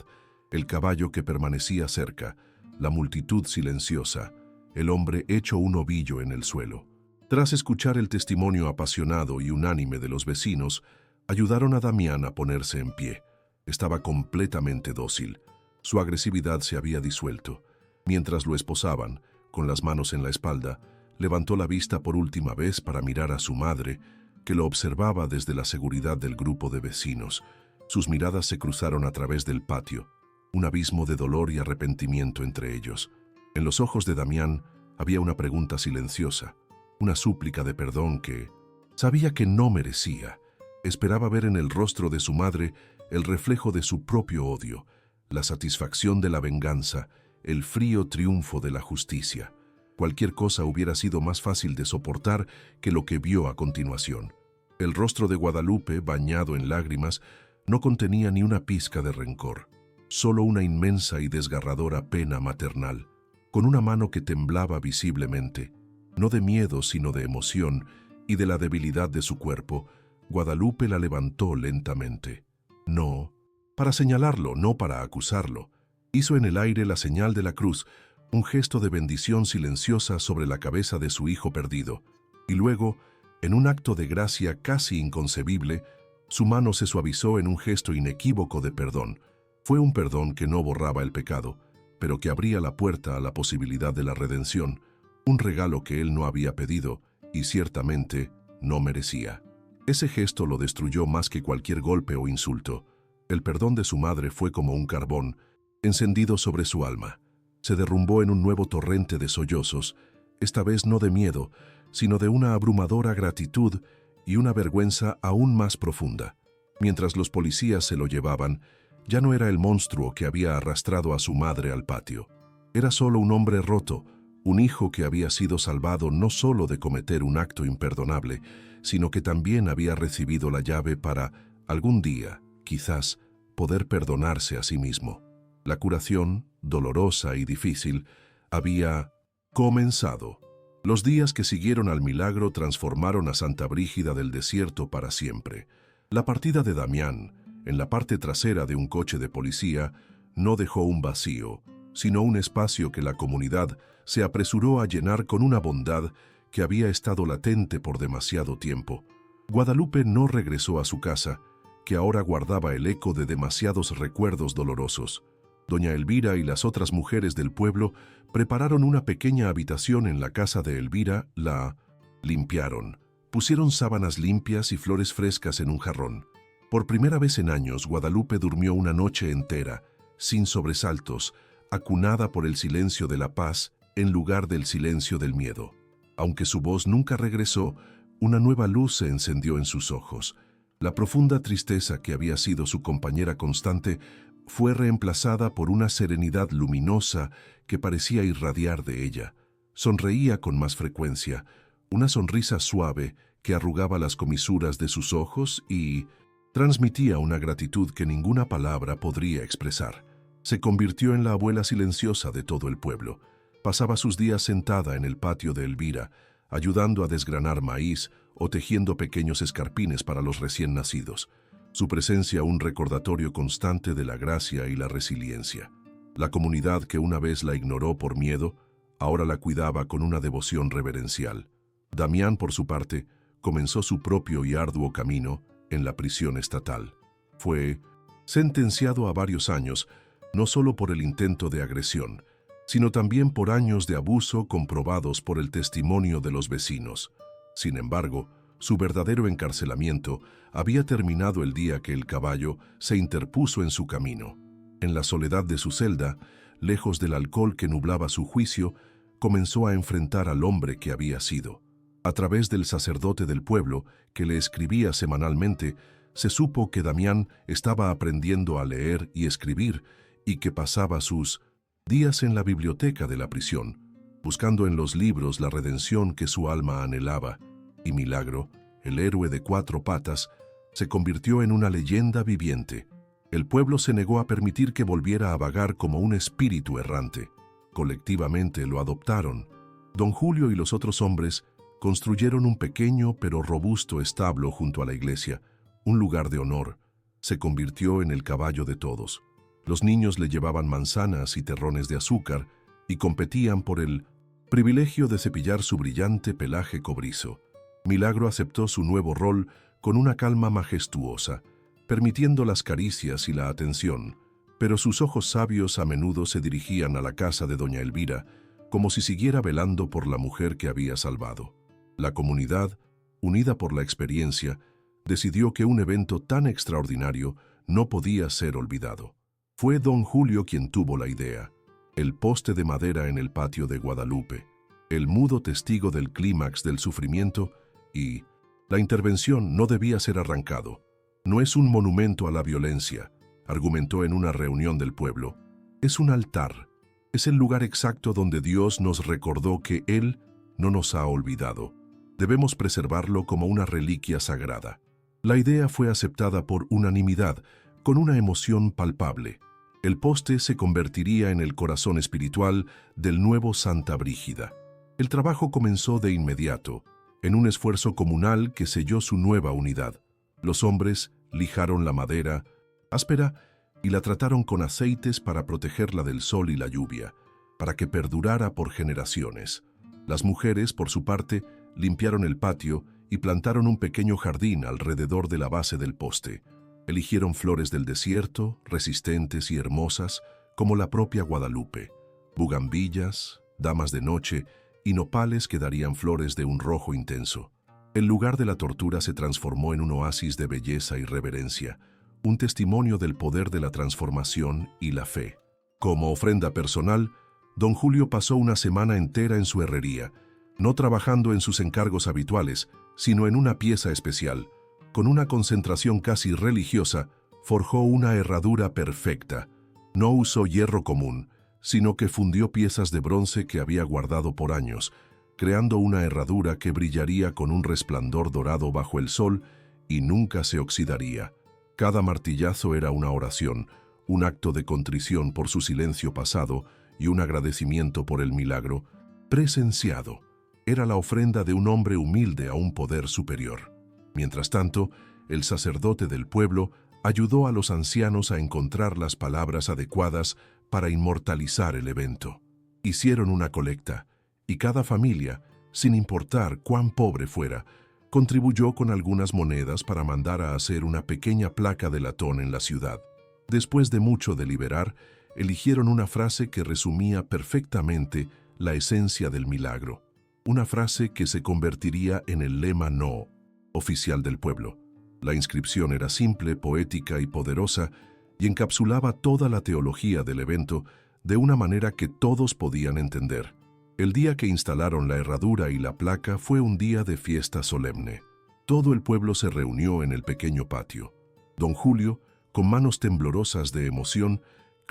Speaker 1: El caballo que permanecía cerca, la multitud silenciosa, el hombre hecho un ovillo en el suelo. Tras escuchar el testimonio apasionado y unánime de los vecinos, ayudaron a Damián a ponerse en pie. Estaba completamente dócil. Su agresividad se había disuelto. Mientras lo esposaban, con las manos en la espalda, levantó la vista por última vez para mirar a su madre, que lo observaba desde la seguridad del grupo de vecinos. Sus miradas se cruzaron a través del patio, un abismo de dolor y arrepentimiento entre ellos. En los ojos de Damián había una pregunta silenciosa, una súplica de perdón que sabía que no merecía. Esperaba ver en el rostro de su madre el reflejo de su propio odio, la satisfacción de la venganza, el frío triunfo de la justicia. Cualquier cosa hubiera sido más fácil de soportar que lo que vio a continuación. El rostro de Guadalupe, bañado en lágrimas, no contenía ni una pizca de rencor, solo una inmensa y desgarradora pena maternal. Con una mano que temblaba visiblemente, no de miedo sino de emoción y de la debilidad de su cuerpo, Guadalupe la levantó lentamente. No, para señalarlo, no para acusarlo. Hizo en el aire la señal de la cruz, un gesto de bendición silenciosa sobre la cabeza de su hijo perdido, y luego, en un acto de gracia casi inconcebible, su mano se suavizó en un gesto inequívoco de perdón. Fue un perdón que no borraba el pecado, pero que abría la puerta a la posibilidad de la redención, un regalo que él no había pedido y ciertamente no merecía. Ese gesto lo destruyó más que cualquier golpe o insulto. El perdón de su madre fue como un carbón, encendido sobre su alma. Se derrumbó en un nuevo torrente de sollozos, esta vez no de miedo, sino de una abrumadora gratitud y una vergüenza aún más profunda. Mientras los policías se lo llevaban, ya no era el monstruo que había arrastrado a su madre al patio. Era solo un hombre roto, un hijo que había sido salvado no solo de cometer un acto imperdonable, sino que también había recibido la llave para, algún día, quizás, poder perdonarse a sí mismo. La curación, dolorosa y difícil, había comenzado. Los días que siguieron al milagro transformaron a Santa Brígida del desierto para siempre. La partida de Damián, en la parte trasera de un coche de policía, no dejó un vacío, sino un espacio que la comunidad se apresuró a llenar con una bondad que había estado latente por demasiado tiempo. Guadalupe no regresó a su casa, que ahora guardaba el eco de demasiados recuerdos dolorosos. Doña Elvira y las otras mujeres del pueblo prepararon una pequeña habitación en la casa de Elvira, la limpiaron. Pusieron sábanas limpias y flores frescas en un jarrón. Por primera vez en años, Guadalupe durmió una noche entera, sin sobresaltos, acunada por el silencio de la paz en lugar del silencio del miedo. Aunque su voz nunca regresó, una nueva luz se encendió en sus ojos. La profunda tristeza que había sido su compañera constante fue reemplazada por una serenidad luminosa que parecía irradiar de ella. Sonreía con más frecuencia, una sonrisa suave que arrugaba las comisuras de sus ojos y transmitía una gratitud que ninguna palabra podría expresar. Se convirtió en la abuela silenciosa de todo el pueblo. Pasaba sus días sentada en el patio de Elvira, ayudando a desgranar maíz o tejiendo pequeños escarpines para los recién nacidos. Su presencia un recordatorio constante de la gracia y la resiliencia. La comunidad que una vez la ignoró por miedo, ahora la cuidaba con una devoción reverencial. Damián, por su parte, comenzó su propio y arduo camino en la prisión estatal. Fue sentenciado a varios años, no solo por el intento de agresión, sino también por años de abuso comprobados por el testimonio de los vecinos. Sin embargo, su verdadero encarcelamiento había terminado el día que el caballo se interpuso en su camino. En la soledad de su celda, lejos del alcohol que nublaba su juicio, comenzó a enfrentar al hombre que había sido. A través del sacerdote del pueblo, que le escribía semanalmente, se supo que Damián estaba aprendiendo a leer y escribir y que pasaba sus días en la biblioteca de la prisión, buscando en los libros la redención que su alma anhelaba. Y Milagro, el héroe de 4 patas, se convirtió en una leyenda viviente. El pueblo se negó a permitir que volviera a vagar como un espíritu errante. Colectivamente lo adoptaron. Don Julio y los otros hombres construyeron un pequeño pero robusto establo junto a la iglesia, un lugar de honor. Se convirtió en el caballo de todos. Los niños le llevaban manzanas y terrones de azúcar y competían por el privilegio de cepillar su brillante pelaje cobrizo. Milagro aceptó su nuevo rol con una calma majestuosa, permitiendo las caricias y la atención, pero sus ojos sabios a menudo se dirigían a la casa de doña Elvira, como si siguiera velando por la mujer que había salvado. La comunidad, unida por la experiencia, decidió que un evento tan extraordinario no podía ser olvidado. Fue don Julio quien tuvo la idea. El poste de madera en el patio de Guadalupe, el mudo testigo del clímax del sufrimiento y la intervención no debía ser arrancado. No es un monumento a la violencia, argumentó en una reunión del pueblo. Es un altar. Es el lugar exacto donde Dios nos recordó que Él no nos ha olvidado. Debemos preservarlo como una reliquia sagrada. La idea fue aceptada por unanimidad, con una emoción palpable. El poste se convertiría en el corazón espiritual del nuevo Santa Brígida. El trabajo comenzó de inmediato, en un esfuerzo comunal que selló su nueva unidad. Los hombres lijaron la madera áspera y la trataron con aceites para protegerla del sol y la lluvia. para que perdurara por generaciones. Las mujeres, por su parte, limpiaron el patio y plantaron un pequeño jardín alrededor de la base del poste. Eligieron flores del desierto, resistentes y hermosas, como la propia Guadalupe, bugambillas, damas de noche y nopales que darían flores de un rojo intenso. El lugar de la tortura se transformó en un oasis de belleza y reverencia, un testimonio del poder de la transformación y la fe. Como ofrenda personal, don Julio pasó una semana entera en su herrería, no trabajando en sus encargos habituales, sino en una pieza especial. Con una concentración casi religiosa, forjó una herradura perfecta. No usó hierro común, sino que fundió piezas de bronce que había guardado por años, creando una herradura que brillaría con un resplandor dorado bajo el sol y nunca se oxidaría. Cada martillazo era una oración, un acto de contrición por su silencio pasado y un agradecimiento por el milagro presenciado. Era la ofrenda de un hombre humilde a un poder superior. Mientras tanto, el sacerdote del pueblo ayudó a los ancianos a encontrar las palabras adecuadas para inmortalizar el evento. Hicieron una colecta, y cada familia, sin importar cuán pobre fuera, contribuyó con algunas monedas para mandar a hacer una pequeña placa de latón en la ciudad. Después de mucho deliberar, eligieron una frase que resumía perfectamente la esencia del milagro. Una frase que se convertiría en el lema no oficial del pueblo. La inscripción era simple, poética y poderosa, y encapsulaba toda la teología del evento de una manera que todos podían entender. El día que instalaron la herradura y la placa fue un día de fiesta solemne. Todo el pueblo se reunió en el pequeño patio. Don Julio, con manos temblorosas de emoción,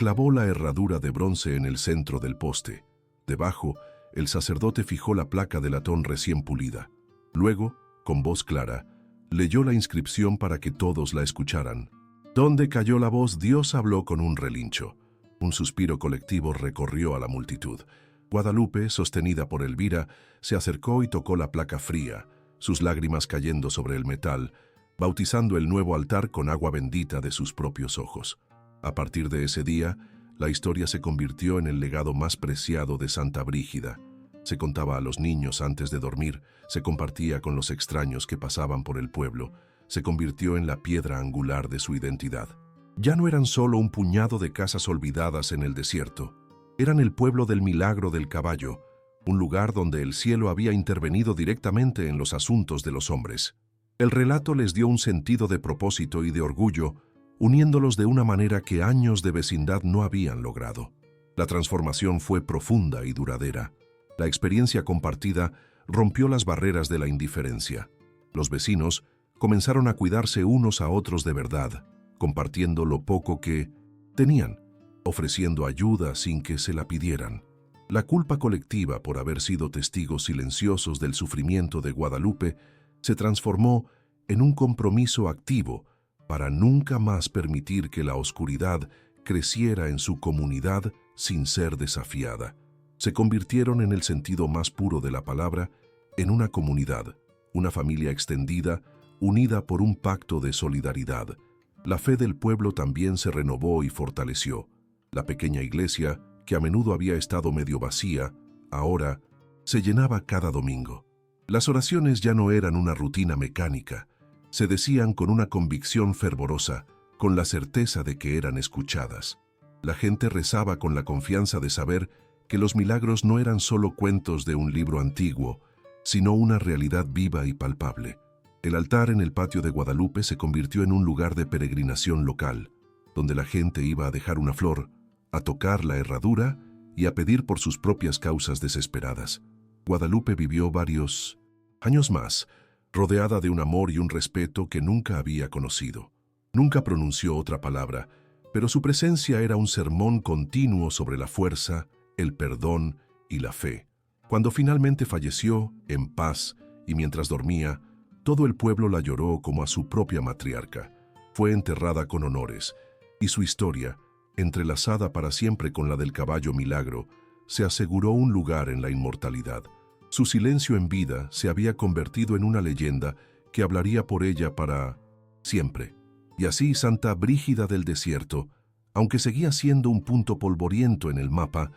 Speaker 1: clavó la herradura de bronce en el centro del poste. Debajo, el sacerdote fijó la placa de latón recién pulida. Luego, con voz clara, leyó la inscripción para que todos la escucharan. Donde cayó la voz, Dios habló con un relincho. Un suspiro colectivo recorrió a la multitud. Guadalupe, sostenida por Elvira, se acercó y tocó la placa fría, sus lágrimas cayendo sobre el metal, bautizando el nuevo altar con agua bendita de sus propios ojos. A partir de ese día, la historia se convirtió en el legado más preciado de Santa Brígida. Se contaba a los niños antes de dormir, se compartía con los extraños que pasaban por el pueblo, se convirtió en la piedra angular de su identidad. Ya no eran solo un puñado de casas olvidadas en el desierto, eran el pueblo del milagro del caballo, un lugar donde el cielo había intervenido directamente en los asuntos de los hombres. El relato les dio un sentido de propósito y de orgullo, uniéndolos de una manera que años de vecindad no habían logrado. La transformación fue profunda y duradera. La experiencia compartida rompió las barreras de la indiferencia. Los vecinos comenzaron a cuidarse unos a otros de verdad, compartiendo lo poco que tenían, ofreciendo ayuda sin que se la pidieran. La culpa colectiva por haber sido testigos silenciosos del sufrimiento de Guadalupe se transformó en un compromiso activo para nunca más permitir que la oscuridad creciera en su comunidad sin ser desafiada. Se convirtieron en el sentido más puro de la palabra en una comunidad, una familia extendida, unida por un pacto de solidaridad. La fe del pueblo también se renovó y fortaleció. La pequeña iglesia, que a menudo había estado medio vacía, ahora se llenaba cada domingo. Las oraciones ya no eran una rutina mecánica, se decían con una convicción fervorosa, con la certeza de que eran escuchadas. La gente rezaba con la confianza de saber que los milagros no eran solo cuentos de un libro antiguo, sino una realidad viva y palpable. El altar en el patio de Guadalupe se convirtió en un lugar de peregrinación local, donde la gente iba a dejar una flor, a tocar la herradura y a pedir por sus propias causas desesperadas. Guadalupe vivió varios años más, rodeada de un amor y un respeto que nunca había conocido. Nunca pronunció otra palabra, pero su presencia era un sermón continuo sobre la fuerza, el perdón y la fe. Cuando finalmente falleció, en paz, y mientras dormía, todo el pueblo la lloró como a su propia matriarca. Fue enterrada con honores, y su historia, entrelazada para siempre con la del caballo milagro, se aseguró un lugar en la inmortalidad. Su silencio en vida se había convertido en una leyenda que hablaría por ella para siempre. Y así Santa Brígida del Desierto, aunque seguía siendo un punto polvoriento en el mapa,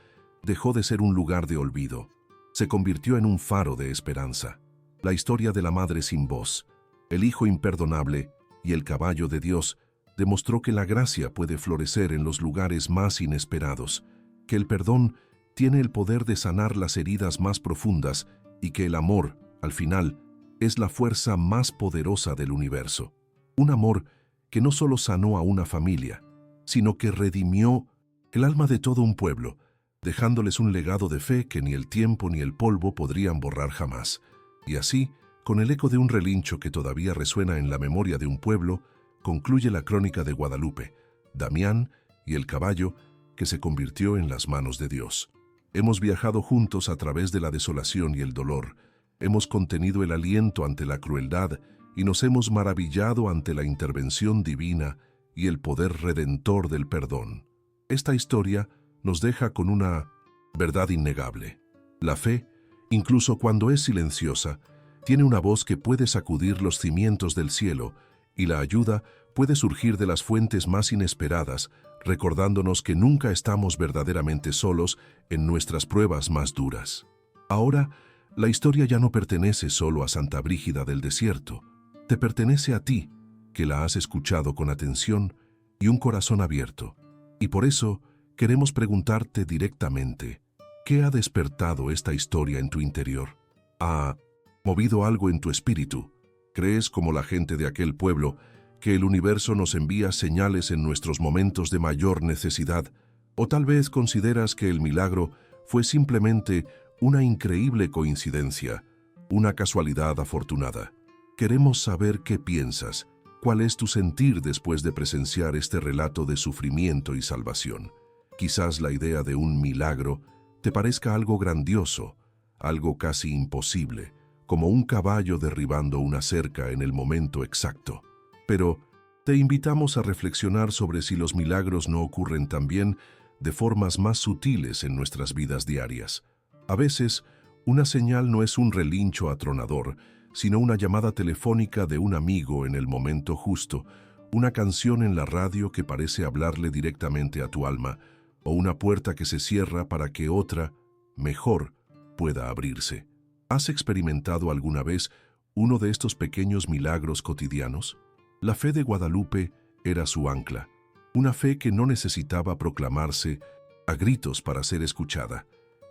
Speaker 1: dejó de ser un lugar de olvido. Se convirtió en un faro de esperanza. La historia de la madre sin voz, el hijo imperdonable y el caballo de Dios demostró que la gracia puede florecer en los lugares más inesperados, que el perdón tiene el poder de sanar las heridas más profundas y que el amor, al final, es la fuerza más poderosa del universo. Un amor que no solo sanó a una familia, sino que redimió el alma de todo un pueblo, dejándoles un legado de fe que ni el tiempo ni el polvo podrían borrar jamás. Y así, con el eco de un relincho que todavía resuena en la memoria de un pueblo, concluye la crónica de Guadalupe, Damián y el caballo que se convirtió en las manos de Dios. Hemos viajado juntos a través de la desolación y el dolor, hemos contenido el aliento ante la crueldad y nos hemos maravillado ante la intervención divina y el poder redentor del perdón. Esta historia nos deja con una verdad innegable. La fe, incluso cuando es silenciosa, tiene una voz que puede sacudir los cimientos del cielo y la ayuda puede surgir de las fuentes más inesperadas, recordándonos que nunca estamos verdaderamente solos en nuestras pruebas más duras. Ahora, la historia ya no pertenece solo a Santa Brígida del Desierto, te pertenece a ti, que la has escuchado con atención y un corazón abierto. Y por eso queremos preguntarte directamente, ¿qué ha despertado esta historia en tu interior? ¿Ha movido algo en tu espíritu? ¿Crees, como la gente de aquel pueblo, que el universo nos envía señales en nuestros momentos de mayor necesidad? ¿O tal vez consideras que el milagro fue simplemente una increíble coincidencia, una casualidad afortunada? Queremos saber qué piensas, cuál es tu sentir después de presenciar este relato de sufrimiento y salvación. Quizás la idea de un milagro te parezca algo grandioso, algo casi imposible, como un caballo derribando una cerca en el momento exacto. Pero te invitamos a reflexionar sobre si los milagros no ocurren también de formas más sutiles en nuestras vidas diarias. A veces, una señal no es un relincho atronador, sino una llamada telefónica de un amigo en el momento justo, una canción en la radio que parece hablarle directamente a tu alma, o una puerta que se cierra para que otra, mejor, pueda abrirse. ¿Has experimentado alguna vez uno de estos pequeños milagros cotidianos? La fe de Guadalupe era su ancla, una fe que no necesitaba proclamarse a gritos para ser escuchada.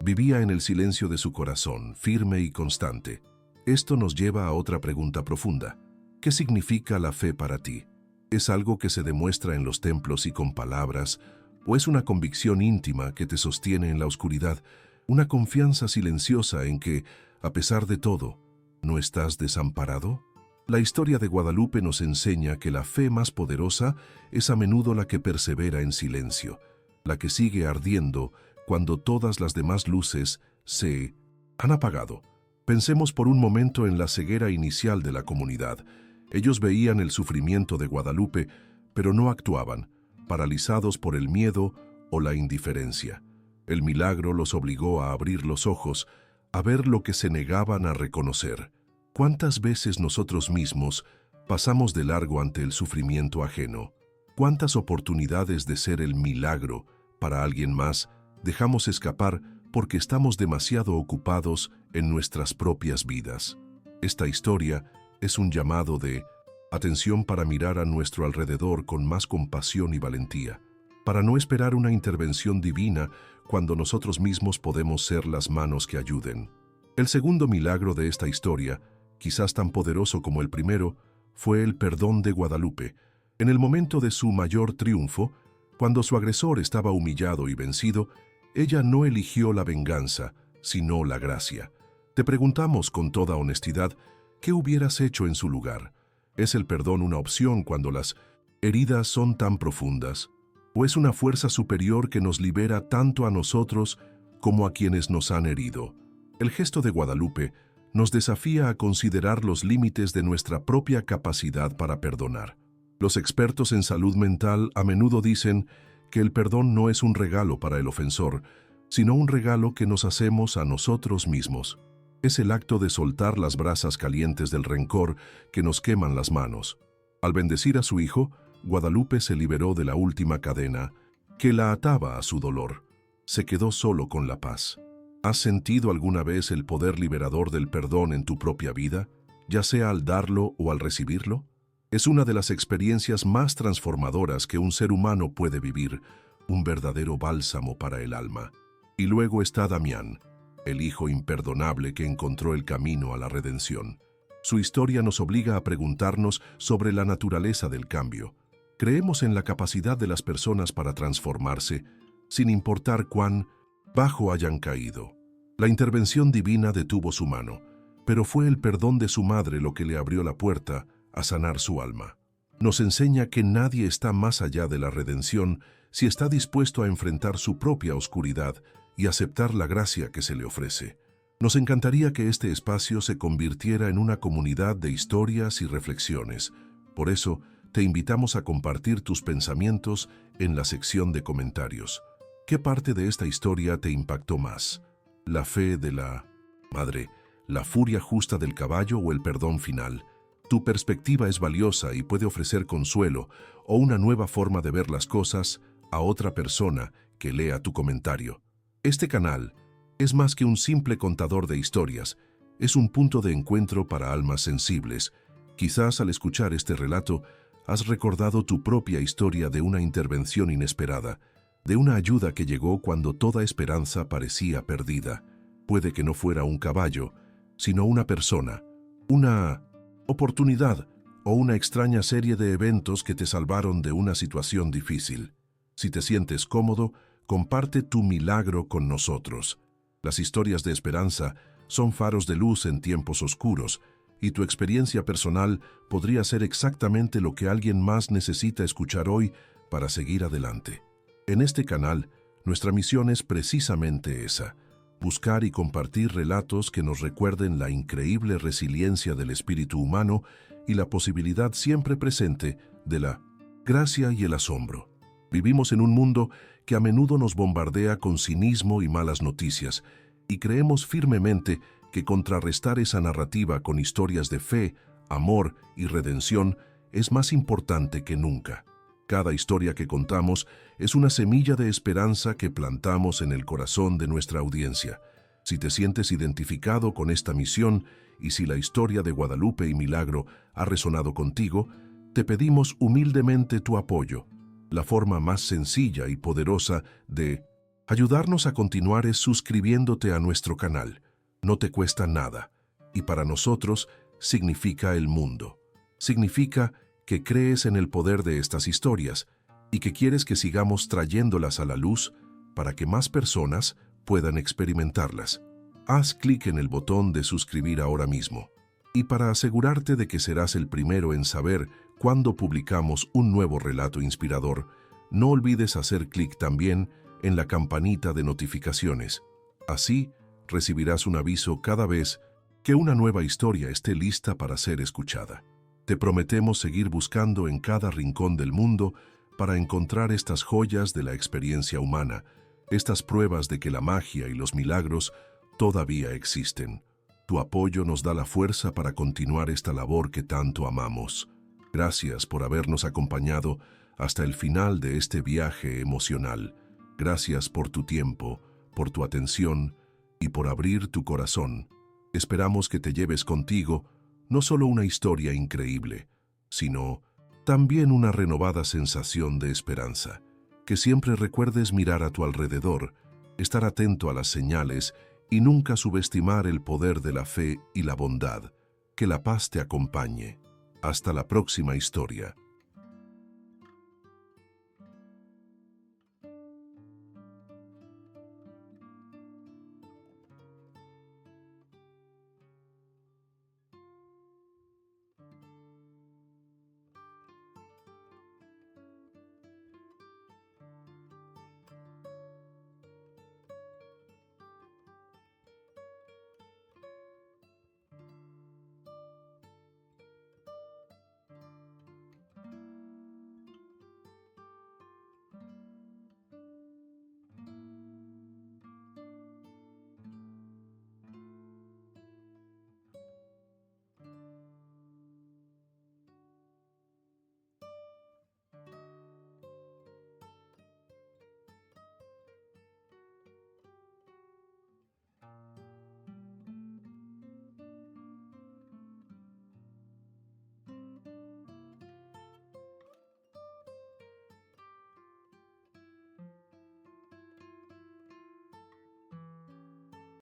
Speaker 1: Vivía en el silencio de su corazón, firme y constante. Esto nos lleva a otra pregunta profunda. ¿Qué significa la fe para ti? ¿Es algo que se demuestra en los templos y con palabras, o es una convicción íntima que te sostiene en la oscuridad, una confianza silenciosa en que, a pesar de todo, no estás desamparado? La historia de Guadalupe nos enseña que la fe más poderosa es a menudo la que persevera en silencio, la que sigue ardiendo cuando todas las demás luces se han apagado. Pensemos por un momento en la ceguera inicial de la comunidad. Ellos veían el sufrimiento de Guadalupe, pero no actuaban, paralizados por el miedo o la indiferencia. El milagro los obligó a abrir los ojos, a ver lo que se negaban a reconocer. ¿Cuántas veces nosotros mismos pasamos de largo ante el sufrimiento ajeno? ¿Cuántas oportunidades de ser el milagro para alguien más dejamos escapar porque estamos demasiado ocupados en nuestras propias vidas? Esta historia es un llamado de atención para mirar a nuestro alrededor con más compasión y valentía, para no esperar una intervención divina cuando nosotros mismos podemos ser las manos que ayuden. El segundo milagro de esta historia, quizás tan poderoso como el primero, fue el perdón de Guadalupe. En el momento de su mayor triunfo, cuando su agresor estaba humillado y vencido, ella no eligió la venganza, sino la gracia. Te preguntamos con toda honestidad, ¿qué hubieras hecho en su lugar? ¿Es el perdón una opción cuando las heridas son tan profundas? ¿O es una fuerza superior que nos libera tanto a nosotros como a quienes nos han herido? El gesto de Guadalupe nos desafía a considerar los límites de nuestra propia capacidad para perdonar. Los expertos en salud mental a menudo dicen que el perdón no es un regalo para el ofensor, sino un regalo que nos hacemos a nosotros mismos. Es el acto de soltar las brasas calientes del rencor que nos queman las manos. Al bendecir a su hijo, Guadalupe se liberó de la última cadena que la ataba a su dolor. se quedó solo con la paz. ¿Has sentido alguna vez el poder liberador del perdón en tu propia vida, ya sea al darlo o al recibirlo? Es una de las experiencias más transformadoras que un ser humano puede vivir, un verdadero bálsamo para el alma. Y luego está Damián, el hijo imperdonable que encontró el camino a la redención. Su historia nos obliga a preguntarnos sobre la naturaleza del cambio. Creemos en la capacidad de las personas para transformarse, sin importar cuán bajo hayan caído. La intervención divina detuvo su mano, pero fue el perdón de su madre lo que le abrió la puerta a sanar su alma. Nos enseña que nadie está más allá de la redención si está dispuesto a enfrentar su propia oscuridad y aceptar la gracia que se le ofrece. Nos encantaría que este espacio se convirtiera en una comunidad de historias y reflexiones. Por eso, te invitamos a compartir tus pensamientos en la sección de comentarios. ¿Qué parte de esta historia te impactó más? ¿La fe de la madre, la furia justa del caballo o el perdón final? Tu perspectiva es valiosa y puede ofrecer consuelo o una nueva forma de ver las cosas a otra persona que lea tu comentario. Este canal es más que un simple contador de historias, es un punto de encuentro para almas sensibles. Quizás al escuchar este relato, has recordado tu propia historia de una intervención inesperada, de una ayuda que llegó cuando toda esperanza parecía perdida. Puede que no fuera un caballo, sino una persona, una oportunidad o una extraña serie de eventos que te salvaron de una situación difícil. Si te sientes cómodo, comparte tu milagro con nosotros. Las historias de esperanza son faros de luz en tiempos oscuros, y tu experiencia personal podría ser exactamente lo que alguien más necesita escuchar hoy para seguir adelante. En este canal, nuestra misión es precisamente esa: buscar y compartir relatos que nos recuerden la increíble resiliencia del espíritu humano y la posibilidad siempre presente de la gracia y el asombro. Vivimos en un mundo que a menudo nos bombardea con cinismo y malas noticias, y creemos firmemente que contrarrestar esa narrativa con historias de fe, amor y redención es más importante que nunca. Cada historia que contamos es una semilla de esperanza que plantamos en el corazón de nuestra audiencia. Si te sientes identificado con esta misión y si la historia de Guadalupe y Milagro ha resonado contigo, te pedimos humildemente tu apoyo. La forma más sencilla y poderosa de ayudarnos a continuar es suscribiéndote a nuestro canal. No te cuesta nada, y para nosotros significa el mundo. Significa que crees en el poder de estas historias y que quieres que sigamos trayéndolas a la luz para que más personas puedan experimentarlas. Haz clic en el botón de suscribir ahora mismo. Y para asegurarte de que serás el primero en saber cuándo publicamos un nuevo relato inspirador, no olvides hacer clic también en la campanita de notificaciones. Así, recibirás un aviso cada vez que una nueva historia esté lista para ser escuchada. Te prometemos seguir buscando en cada rincón del mundo para encontrar estas joyas de la experiencia humana, estas pruebas de que la magia y los milagros todavía existen. Tu apoyo nos da la fuerza para continuar esta labor que tanto amamos. Gracias por habernos acompañado hasta el final de este viaje emocional. Gracias por tu tiempo, por tu atención y por abrir tu corazón. Esperamos que te lleves contigo no solo una historia increíble, sino también una renovada sensación de esperanza. Que siempre recuerdes mirar a tu alrededor, estar atento a las señales y nunca subestimar el poder de la fe y la bondad. Que la paz te acompañe. Hasta la próxima historia.